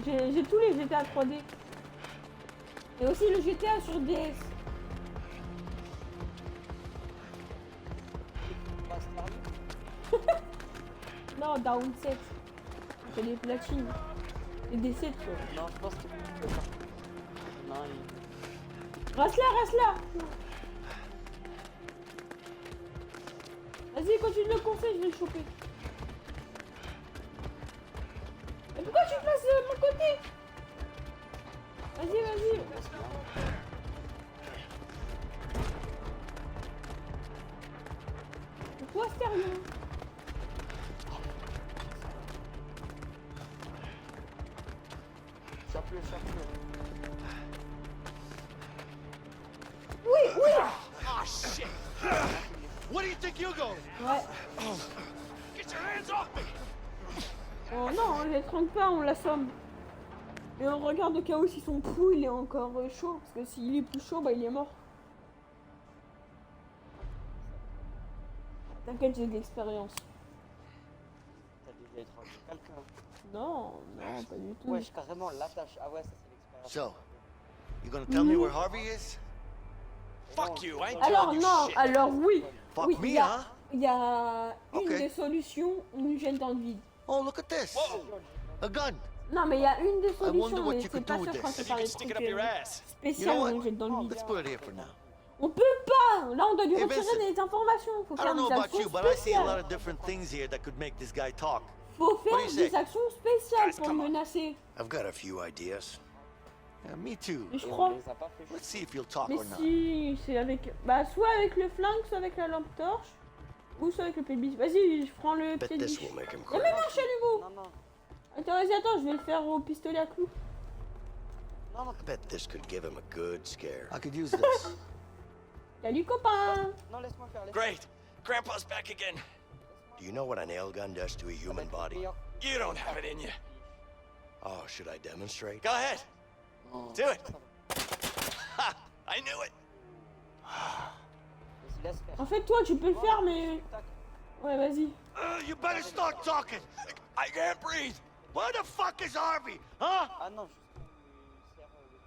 S1: J'ai tous les GTA 3D. Et aussi le GTA sur DS. Non, Down 7. C'est des platines. Et des 7 quoi.
S2: Non, je pense que tu peux pas. Non,
S1: Reste là, reste là. Vas-y, continue le conseil, je vais le choper. Mais pourquoi tu te places de mon côté? Vas-y, vas-y. Pourquoi sérieux?
S2: Chope-le.
S1: Oui, oui.
S4: Oh, shit! What do you think you're going?
S1: Ouais.
S4: Get your hands off me!
S1: Oh non, on les tranque pas, on l'assomme. Et on regarde au cas où si son pouls il est encore chaud. Parce que s'il est plus chaud, bah il est mort. T'inquiète, j'ai de l'expérience.
S2: T'as déjà étranglé quelqu'un.
S1: Non, pas du tout.
S2: Wesh, carrément, l'attache. Ah ouais, ça c'est l'expérience.
S6: So, you gonna tell me where Harvey is?
S12: Fuck you, I ain't
S1: Alors
S12: telling you
S1: non,
S12: shit.
S1: alors oui.
S6: Fuck
S1: Oui,
S6: me,
S1: il y a,
S6: huh?
S1: il y a une
S6: Ok.
S1: des solutions, une gêne dans le vide.
S6: Oh, look at this. A gun.
S1: Non, mais il y a une des
S6: wonder
S1: solutions,
S6: what
S1: mais
S6: you
S1: c'est
S6: could
S1: pas
S6: do
S1: sûr
S6: with
S1: quand
S6: this.
S1: c'est
S12: If you
S1: par
S12: can
S1: les
S12: stick it
S1: trucs
S12: up your ass.
S1: spéciales,
S6: You know
S1: une
S6: what?
S1: gêne dans le vide.
S6: Let's put it here for now.
S1: On peut pas. Là, on doit lui
S6: Hey,
S1: retirer
S6: Vincent.
S1: des informations. Faut
S6: I
S1: faire
S6: don't know
S1: des
S6: about
S1: actions
S6: you, but I see a lot
S1: spéciales.
S6: of different things here that could make this guy talk.
S1: Faut faire
S6: What do you say?
S1: des actions spéciales
S12: Guys,
S1: pour
S12: come
S1: le
S12: on.
S1: menacer.
S3: I've got a few ideas.
S6: Yeah, me too.
S1: Mais je
S2: Et
S1: crois.
S2: on les a pas fait.
S6: Let's see if you'll talk
S1: Mais
S6: or not.
S1: si, c'est avec... Bah, soit avec le flingue, soit avec la lampe torche. Ou soit avec le pied de biche. Vas-y, je prends le
S3: Bet
S1: pied de
S3: this
S1: biche.
S3: will make him
S1: Oh
S3: cry.
S1: mais non, chalumeau.
S2: Non, non.
S1: Attends, vas-y, attends, je vais le faire au pistolet à clous.
S2: Non, non.
S3: I bet this could give him a good scare.
S6: I could use this.
S1: Salut, copain.
S2: Non, laisse-moi faire.
S12: Great. Grandpa's back again.
S3: Do you know what a nail gun does to a human body?
S12: You don't have it in you.
S3: Oh, should I demonstrate?
S12: Go ahead. Do it. Ha! I knew it.
S2: Vas-y, laisse faire.
S1: En fait, toi, tu peux le faire, mais... Ouais, vas-y.
S4: You better start talking!
S12: I can't breathe.
S4: Where the fuck is Harvey? Huh?
S2: Ah non,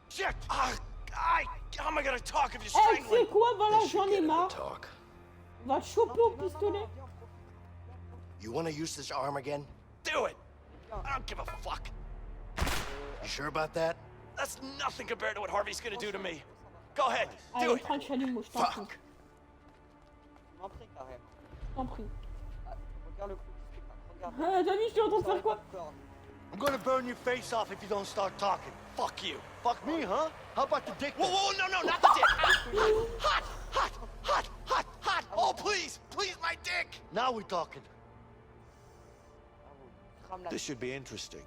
S2: je
S4: Shit!
S12: How am I gonna talk if you're
S1: Eh, tu sais
S12: strangling?
S1: quoi, voilà,
S3: This should
S1: j'en
S3: get
S1: ai
S3: him to
S1: marre.
S3: talk.
S1: On va te choper au pistolet.
S3: You want to use this arm again?
S12: Do it. I don't give a fuck.
S3: You sure about that?
S12: That's nothing compared to what Harvey's gonna do to me. Go ahead. Do
S1: Allez,
S12: it.
S1: prends le chalumeau, je t'en prie.
S3: Fuck.
S2: Je m'en prie, carrément.
S1: Je t'en prie.
S2: Ah, regarde le coup du spectacle. Regarde.
S1: Ah, t'as vu, je suis en train de faire quoi?
S4: I'm gonna burn your face off if you don't start talking.
S12: Fuck you.
S4: Fuck me, huh? How about the dick?
S12: Whoa, whoa, no, not the dick. Hot. Oh, please, my dick.
S4: Now we're talking.
S2: Crame la
S6: This should be interesting.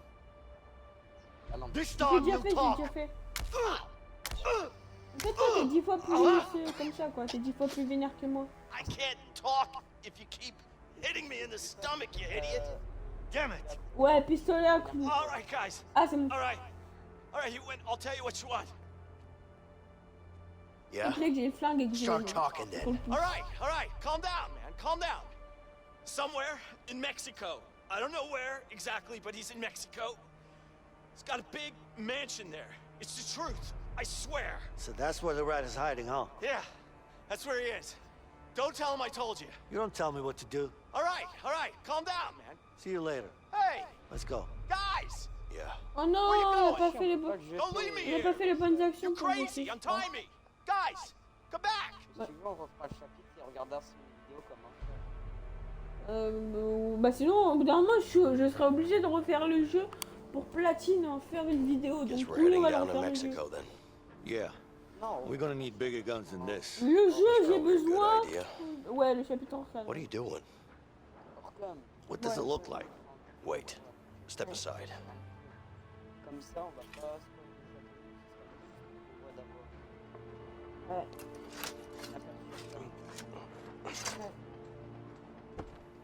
S2: lampe.
S4: This
S1: J'ai
S4: time
S1: déjà
S4: we'll
S1: fait, j'ai
S4: talk.
S1: déjà fait. En fait, toi, t'es 10 fois plus comme ça, quoi. T'es 10 fois plus vénère que moi.
S12: I can't talk if you keep hitting me in the stomach, you idiot.
S4: Damn it!
S1: Ouais, pistolet à clous.
S12: All right, guys.
S1: Ah, c'est bon.
S12: All right, you win. I'll tell you what you want.
S3: Yeah?
S1: C'est que j'ai le flingue et que j'ai
S3: Start
S1: le-
S3: talking
S1: faut le
S3: then.
S1: pouce.
S12: All right. Calm down, man. Calm down. Somewhere in Mexico. I don't know where exactly, but he's in Mexico. He's got a big mansion there. It's the truth. I swear.
S6: So that's where the rat is hiding, huh?
S12: Yeah, that's where he is. Don't tell him I told you.
S6: You don't tell me what to do.
S12: All right. Calm down, man.
S6: See you later.
S12: Hey,
S6: Let's go.
S12: guys,
S6: Yeah.
S1: Oh non,
S12: Where you
S1: il a
S12: going?
S1: pas fait les bonnes.
S12: Don't leave me
S1: Il a
S12: here.
S1: pas fait les bonnes actions
S12: You're
S1: pour le
S12: crazy.
S1: suivre.
S12: Untie me. Guys, come back.
S2: Si tu veux, on refera le chapitre et on regardera sur une vidéo comment faire.
S1: Bah sinon, au bout d'un moment, je serais obligé de refaire le jeu pour Platine en faire une vidéo.
S3: Guess
S1: Donc
S3: we're
S1: oui, on
S3: heading
S1: va le
S3: down to
S1: refaire le jeu.
S3: Mexico then.
S6: Yeah.
S2: Non,
S6: We're gonna need bigger guns than this.
S1: Le jeu, j'ai
S3: Probably a good
S1: besoin.
S3: idea.
S1: Ouais, le chapitre en salle.
S3: What are you doing?
S2: comme.
S6: What does it look like?
S3: Wait. Step aside.
S2: Comme ça, on va pas spoiler le chapitre. On voit d'abord.
S1: Ouais.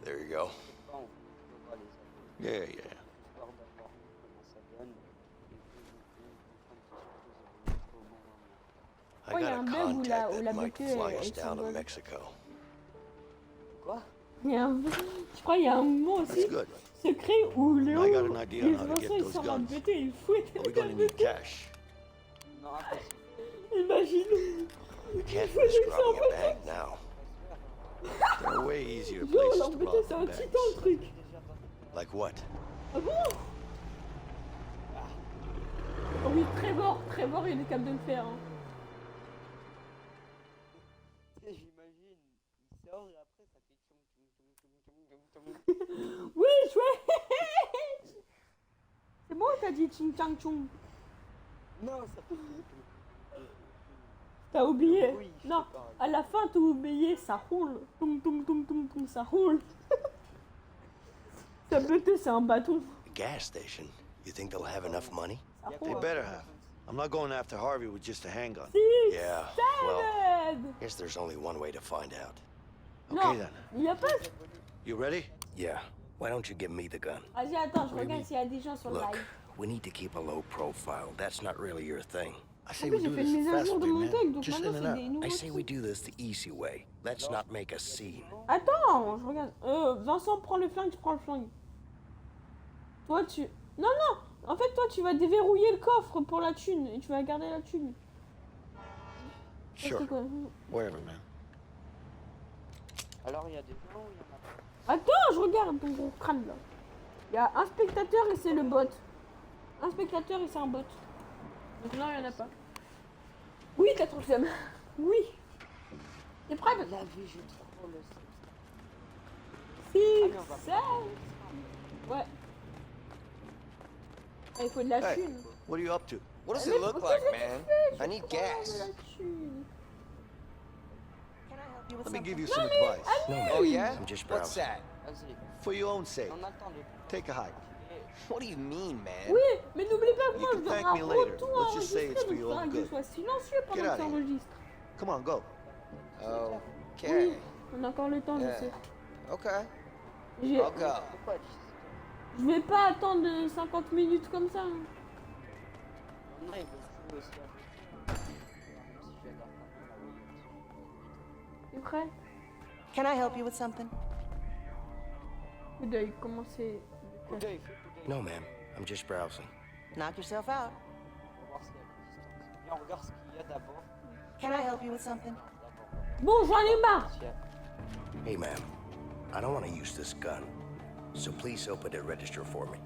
S3: There you go.
S2: Bon, on voit les autres.
S6: Yeah, yeah.
S2: Histoire d'avoir vu comment ça donne. Et puis, on prend une petite surprise au bon moment.
S3: I
S1: Oh, y a
S3: got
S1: un
S3: a
S1: bug où
S3: contact
S1: la
S3: that might
S1: beauté,
S3: fly
S1: elle
S3: us down to
S1: s'envole.
S3: Mexico.
S2: Quoi?
S1: Il y a un... Je crois qu'il y a un moment aussi
S6: That's good.
S1: secret où Léo,
S6: I got an idea on
S1: les
S6: how to
S1: Vincent,
S6: get
S1: il
S6: those
S1: sort la
S6: guns.
S1: beauté, il fouette
S6: We're
S1: la
S6: gonna need
S1: beauté.
S6: cash.
S2: Non, impossible.
S3: You
S1: Imagine.
S3: can't risk robbing a bank now.
S6: There are way easier
S1: Yo,
S6: places
S1: leur
S6: to
S1: beauté,
S6: rob
S1: c'est un
S6: than
S1: titan
S6: banks.
S1: le truc.
S3: Like what?
S1: Ah bon? Oh oui, Trevor, il est capable de le faire. Hein.
S2: J'imagine, il sort et après ça fait tchoum tchoum tchoum tchoum tchoum tchoum.
S1: Oui, chouette. C'est bon, t'as dit ching chang chung.
S2: Non, ça fait.
S1: T'as oublié.
S2: Oui, je
S1: Non,
S2: sais pas.
S1: à la fin, t'as oublié, ça roule. Toum toum toum toum toum, ça roule. Sa beauté, c'est un bâton.
S3: A gas station? You think they'll have enough money?
S1: Ça
S6: They
S1: roule.
S6: better have. I'm not going after Harvey with just a handgun.
S3: Yeah, well,
S1: Seven.
S3: guess there's only one way to find out.
S1: Non,
S6: Okay then.
S1: il y a pas...
S6: You ready?
S3: Yeah, why don't you give me the gun?
S1: Vas-y, attends, je regarde s'il y a des gens sur le
S3: Look,
S1: live.
S3: we need to keep a low profile. That's not really your thing.
S6: I
S1: En
S6: say
S1: plus,
S6: we
S1: j'ai
S6: do
S1: fait
S6: this
S1: une mise à jour de
S6: fastly,
S1: mon
S6: man.
S1: deck, donc
S6: Just
S1: maintenant,
S6: in
S1: c'est
S6: and
S1: des
S6: out.
S1: nouveaux
S3: I say we
S1: trucs.
S3: do this the easy way. Let's not make a scene.
S1: Attends, je regarde. Vincent prend le flingue, je prends le flingue. Toi, tu... Non, non. En fait, toi, tu vas déverrouiller le coffre pour la thune et tu vas garder la thune. Ça,
S6: Sure.
S1: c'est quoi?
S6: Whatever, man.
S2: Alors il y a des gens ou il y en a pas?
S1: Attends, je regarde ton gros crâne là. Il y a un spectateur et c'est le bot. Un spectateur et c'est un bot. Donc là, il y en a pas. Oui, t'as trop le seum. Oui. T'es prêt?
S2: La vie, j'ai trop le seum.
S1: 6,
S2: on va
S1: 7. Ouais. Ah, il faut de la
S6: Hey,
S1: thune.
S6: what are you up to?
S8: What does
S1: Mais
S8: it look
S1: pourquoi
S8: like,
S1: je
S8: man?
S1: fais?
S8: I need
S1: Je prends
S8: gas.
S1: de la thune.
S6: Let me give you some advice.
S3: No, man,
S8: Oh, yeah?
S3: I'm just
S8: What's
S3: browsing.
S8: that?
S2: Vas-y,
S6: For your own sake,
S2: on a le temps de.
S6: take a hike.
S8: What do you mean, man?
S1: Oui, mais n'oublie pas que
S6: You
S1: moi
S6: can
S1: je dois
S6: thank me
S1: avoir
S6: later.
S1: tout
S6: Let's just say it's
S1: enregistré,
S6: for
S1: donc
S6: your
S1: faudra
S6: own
S1: que je
S6: good.
S1: sois silencieux
S6: Get
S1: pendant
S6: out
S1: que
S6: of here.
S1: t'enregistres.
S6: Come on, go.
S8: Okay.
S1: Oui, on a encore le temps,
S8: Yeah.
S1: je sais.
S8: Okay.
S1: J'ai-
S8: I'll go.
S2: Pourquoi
S1: Je vais pas attendre 50 minutes comme ça. hein.
S2: Non, il veut jouer aussi avec. Même si je vais leur
S1: T'es prêt?
S13: Can I help you with something?
S1: Coup d'œil, comment c'est...
S2: coup d'œil, fais coup d'œil.
S3: No, ma'am, I'm just browsing.
S13: Knock yourself out.
S2: On va voir s'il y a une distance. Viens, on regarde ce qu'il y a d'abord.
S13: Can I help you with something?
S1: Bon, j'en ai marre.
S2: S'il y a-
S3: Hey, ma'am, I don't want to use this gun, so please open the register for me.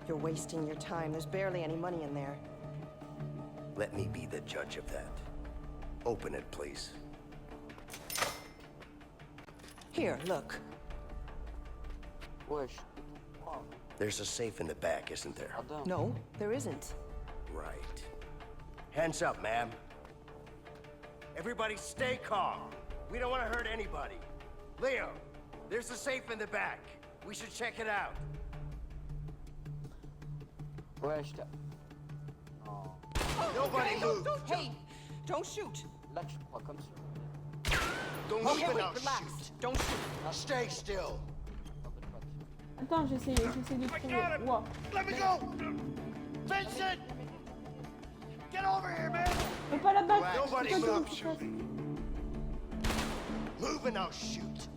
S13: You're wasting your time. There's barely any money in there.
S3: Let me be the judge of that. Open it, please.
S13: Here, look.
S2: Wesh. Oh,
S3: There's a safe in the back, isn't there?
S2: pardon.
S13: No, there isn't.
S3: Right. Hands up, ma'am. Everybody stay calm. We don't want to hurt anybody. Leo, there's a safe in the back. We should check it out.
S2: Wesh, t'as. Non.
S6: Nobody move.
S13: Hey, don't shoot.
S2: Là, tu crois comme ça.
S6: Don't
S13: Okay,
S6: move
S13: wait,
S6: now.
S13: relax. Don't shoot.
S6: Now stay still.
S1: Attends, j'essaie de trouver. Wow.
S4: Let me go! Vincent! Get over here, man!
S1: Je peux pas la battre.
S6: Nobody
S1: C'est toi
S6: move.
S1: qui me fasse.
S6: Move and I'll shoot.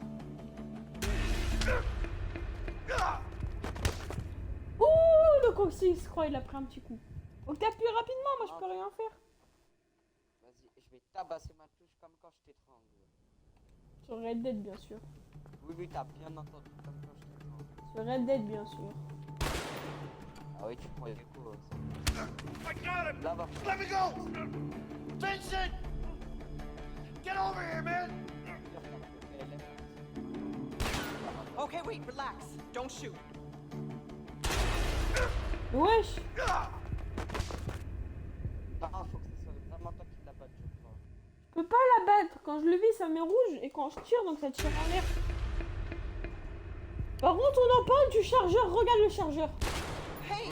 S1: Ouh, le coccyx, je crois, il a pris un petit coup. Faut que t'appuies rapidement, moi je peux rien faire.
S2: Vas-y, je vais tabasser ma touche comme quand je t'étrangle.
S1: Sur Red Dead, bien sûr.
S2: Oui, oui, t'as bien entendu comme quand je t'étrangle.
S1: Sur Red Dead, bien sûr.
S2: Ah oui, tu prends les coups.
S4: I got him!
S2: Là-bas.
S4: Let me go! Vincent! Get over here, man!
S13: Okay, wait, relax. Don't shoot.
S1: Wesh.
S2: Ah, faut que ce soit vraiment toi qui la batte, je crois.
S1: Je peux pas la battre. Quand je le vis, ça met rouge. Et quand je tire, donc ça tire en l'air. Par contre, on en parle du chargeur. Regarde le chargeur.
S13: Hey! Hey!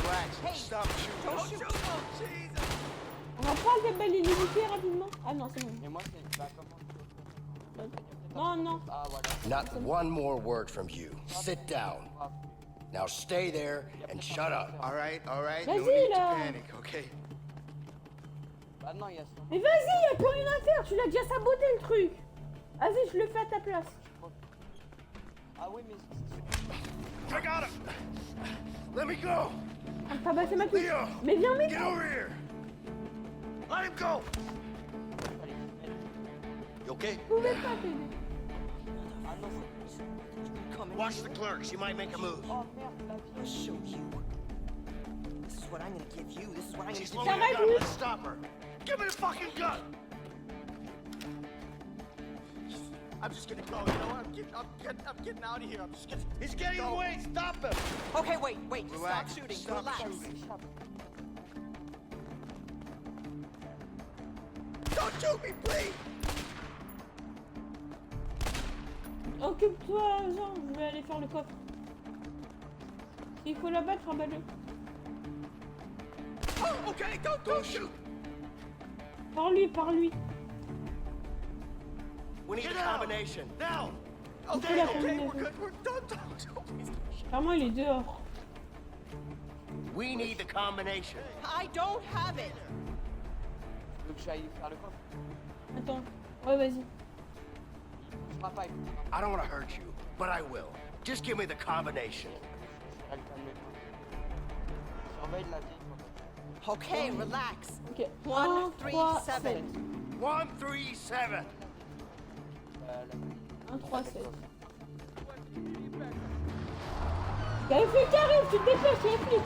S4: Stop shooting!
S13: Don't shoot!
S4: Oh, Jesus!
S1: On en parle des belles illimitées rapidement. Ah non, c'est bon.
S2: Mais moi, c'est. Bah, comment
S1: Non, non.
S2: Ah, voilà.
S3: Not one more word from you. Sit down. Now stay there and shut up.
S4: All right, no
S1: Vas-y,
S4: need to
S1: là.
S4: panic, okay?
S2: Bah, non, il y a son.
S1: Mais vas-y, y'a plus rien à faire. Tu l'as déjà saboté le truc. Vas-y, je le fais à ta place.
S2: Ah, oui, mais.
S4: I got him! Let me go!
S1: Ah bah c'est ma touche.
S4: Leo!
S1: Mais viens, mec.
S4: Get over here! Let him go!
S6: You okay?
S1: Je pouvais pas t'aider.
S2: Ah, non, c'est.
S3: Watch the clerk. She might make a move.
S2: Oh, merde, la vie.
S13: I'll show you. This is what I'm gonna give you. This is what I'm gonna
S3: She's
S13: give
S3: loading
S13: you.
S3: a gun. Let's stop her.
S4: Give me the fucking gun! I'm just gonna go, you know what? I'm getting out of here. I'm just getting... He's getting away! Stop him!
S13: Okay, wait.
S4: Relax.
S13: Stop shooting.
S4: Stop
S13: Relax.
S4: shooting. Don't shoot me, please!
S1: Occupe-toi, Jean. Je vais aller faire le coffre. S'il faut la battre, rabat-le.
S4: Oh, okay, don't shoot!
S1: Par lui.
S3: We need
S4: Get
S3: a
S4: out!
S3: combination.
S4: Now!
S1: Il faut
S4: Okay,
S1: la
S4: okay,
S1: combinaison.
S4: we're good. Don't.
S1: Clairement, il est dehors.
S3: We need the combination.
S13: I don't have it.
S2: Tu veux que j'aille faire le coffre?
S1: Attends. Ouais, vas-y.
S2: Je ferai pas, écoute.
S3: I don't want to hurt you, but I will. Just give me the combination.
S2: Je vais le calmer. Surveille la vieille.
S13: Okay, relax.
S1: Ok.
S13: 1, 3,
S1: 7.
S13: 7.
S3: 1, 3, 7.
S1: 1, 3, 7. Y'a les flics qui arrivent, tu te dépêches, y'a les flics.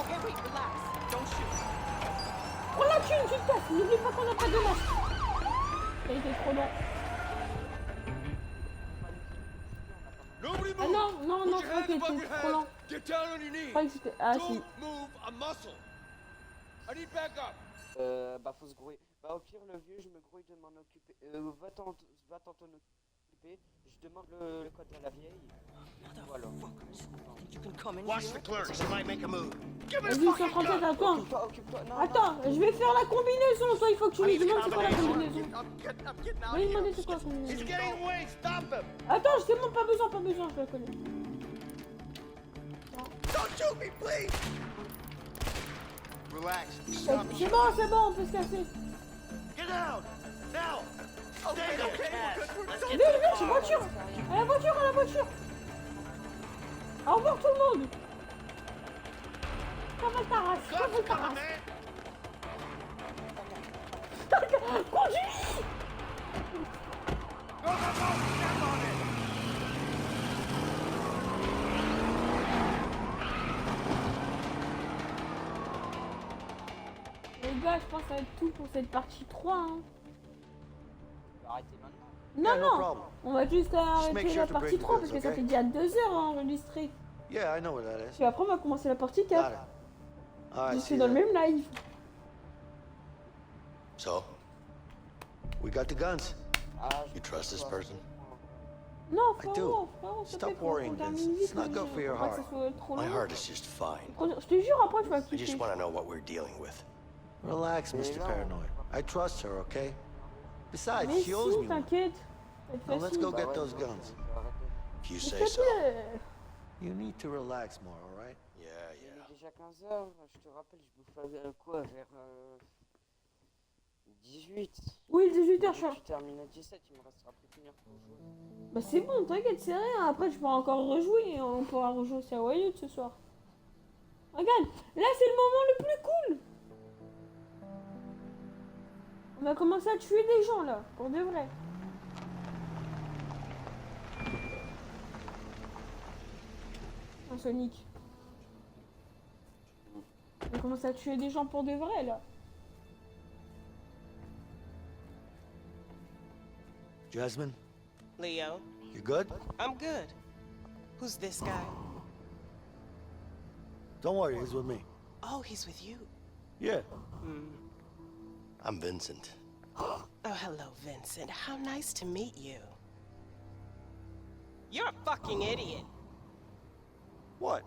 S13: Okay, wait, relax. Don't shoot.
S1: Prends la thune, tu te casses. N'oublie pas qu'on a pas de masque. Ça a été trop long.
S4: Nobody
S1: Ah
S4: move!
S1: non, je crois qu'il était trop lent.
S4: Get down on your
S1: Je
S4: knees!
S1: crois que c'était... Ah si.
S4: Don't move a muscle! I need backup!
S2: Bah, faut se grouiller. Bah, au pire, le vieux, je me grouille de m'en occuper. Va t'en occuper. Je demande le code à la vieille. Voilà.
S13: You can come in
S3: Watch
S13: here.
S3: the clerk. She might make a move.
S4: Give me the
S1: Vas-y,
S4: fucking
S1: 137,
S4: gun!
S1: attends.
S2: Occupe-toi. Non,
S1: Attends, je vais faire la combinaison. Toi, il faut que tu lui
S3: Allez,
S1: demandes c'est quoi la
S3: combinaison.
S1: combinaison.
S4: I'm getting out
S1: Va lui
S4: of here.
S1: demander c'est quoi la
S4: He's
S1: combinaison.
S4: getting away! Stop him!
S1: Attends, c'est bon, pas besoin, je la connais.
S4: Don't shoot me, please!
S3: Relax.
S1: C'est bon, on peut se casser.
S4: Get down! Now! Okay, we're good.
S1: Vite, voiture. À la voiture. Au revoir tout le monde. Cavale ta race.
S4: Guns coming, man!
S1: Conduis.
S4: Go! Step on it!
S1: Les gars, je pense que ça va être tout pour cette partie 3. Hein.
S2: Arrêtez maintenant.
S1: Non,
S6: Yeah, no
S1: non,
S6: problem.
S1: on va juste arrêter
S6: make sure
S1: la
S6: to
S1: partie
S6: bring the
S1: 3 parce
S6: goods,
S1: que ça
S6: okay?
S1: fait déjà 2 heures à enregistrer.
S6: Yeah, I know what that is.
S1: Puis après, on va commencer la partie 4.
S6: Got it. All
S1: Je
S6: right,
S1: suis
S6: see
S1: dans le
S6: that.
S1: même live.
S6: So, we got the guns.
S2: Ah,
S6: You trust this person?
S1: Non,
S6: I do.
S1: frérot, s'il te
S6: Stop
S1: plaît, qu'on
S6: worrying,
S1: termine
S6: Vince.
S1: vite,
S6: It's not good for your
S1: faut pas que
S6: heart.
S1: ça soit trop
S6: My
S1: long.
S6: heart is just fine.
S1: Je te jure, après, je vais
S3: I
S1: appliquer.
S3: just want to know what we're dealing with.
S6: Relax, Mr. Paranoid. I trust her, okay? Besides,
S1: Mais
S6: she owes
S1: si,
S6: me one.
S1: t'inquiète. Ça va être
S6: Now let's
S1: facile.
S6: go get those guns.
S3: If you
S1: S'il
S3: say
S1: te
S3: so.
S1: plaît.
S6: You need to relax more, all right?
S3: Yeah,
S2: Il
S3: yeah.
S2: est déjà 15h. Je te rappelle, je bouffe quoi vers 18.
S1: Oui, 18h, je suis...
S2: Tu termines à 17, il me restera plus qu'une heure pour jouer.
S1: Bah c'est bon, t'inquiète, c'est rien. Après, je pourrai encore rejouer et on pourra rejouer aussi à Wild ce soir. Regarde, là c'est le moment le plus cool. On va commencer à tuer des gens là, pour de vrai. Sonic. On commence à tuer des gens pour de vrai là.
S6: Jasmine,
S14: Leo,
S6: you good?
S14: I'm good. Who's this guy?
S6: Don't worry, he's with me.
S14: Oh, he's with you.
S6: Yeah.
S3: I'm Vincent.
S14: Oh, hello, Vincent. How nice to meet you. You're a fucking idiot.
S6: What?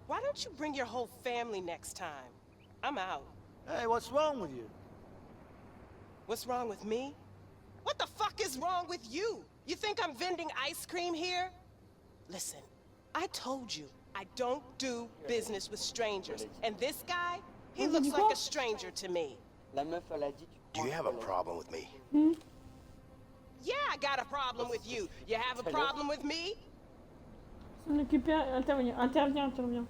S14: Why don't you bring your whole family next time? I'm out.
S6: Hey, what's wrong with you?
S14: What's wrong with me? What the fuck is wrong with you? You think I'm vending ice cream here? Listen, I told you, I don't do business with strangers. And this guy, he looks like a stranger to me.
S2: La meuf, elle a dit,
S3: Do you have a problem with me?
S14: Yeah, I got a problem with you. You have a problem with me?
S1: S'en occuper, intervient.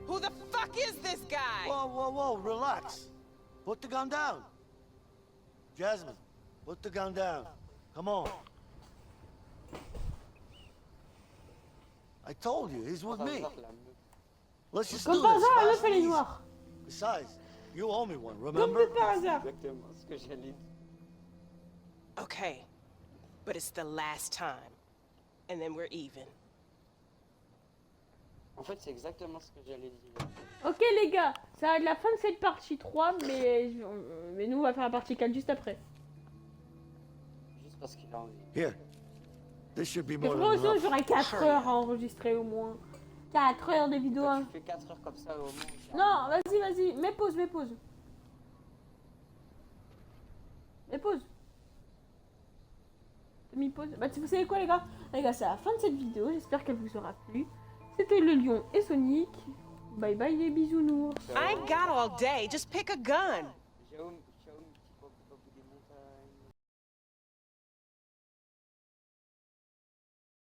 S14: Who the fuck is this guy?
S6: Whoa, relax. Put the gun down. Jasmine, put the gun down. Come on. I told you, he's with me. Let's just do
S1: Comme par
S6: this
S1: hasard, la
S6: fast
S1: meuf elle est
S6: and easy.
S1: noire.
S6: Besides, you owe me one,
S1: Comme
S6: remember?
S1: par hasard.
S2: exactement ce que j'allais dire.
S14: Okay, but it's the last time. And then we're even.
S2: En fait, c'est exactement ce que j'allais dire.
S1: Ok les gars, ça va être la fin de cette partie 3, mais nous on va faire la partie 4 juste après.
S2: Juste parce qu'il a envie.
S6: Here. This should be
S1: Et
S6: more
S1: franchement,
S6: than enough.
S1: j'aurai 4 heures à enregistrer au moins. 4 heures de vidéo.
S2: Toi, tu fais 4 heures comme ça au moins.
S1: Non, vas-y, mets pause. Mets pause. T'as mis pause. Bah, vous savez quoi, les gars? Les gars, c'est la fin de cette vidéo. J'espère qu'elle vous aura plu. C'était le lion et Sonic. Bye bye les bisounours.
S14: I ain't got all day. Just pick a gun.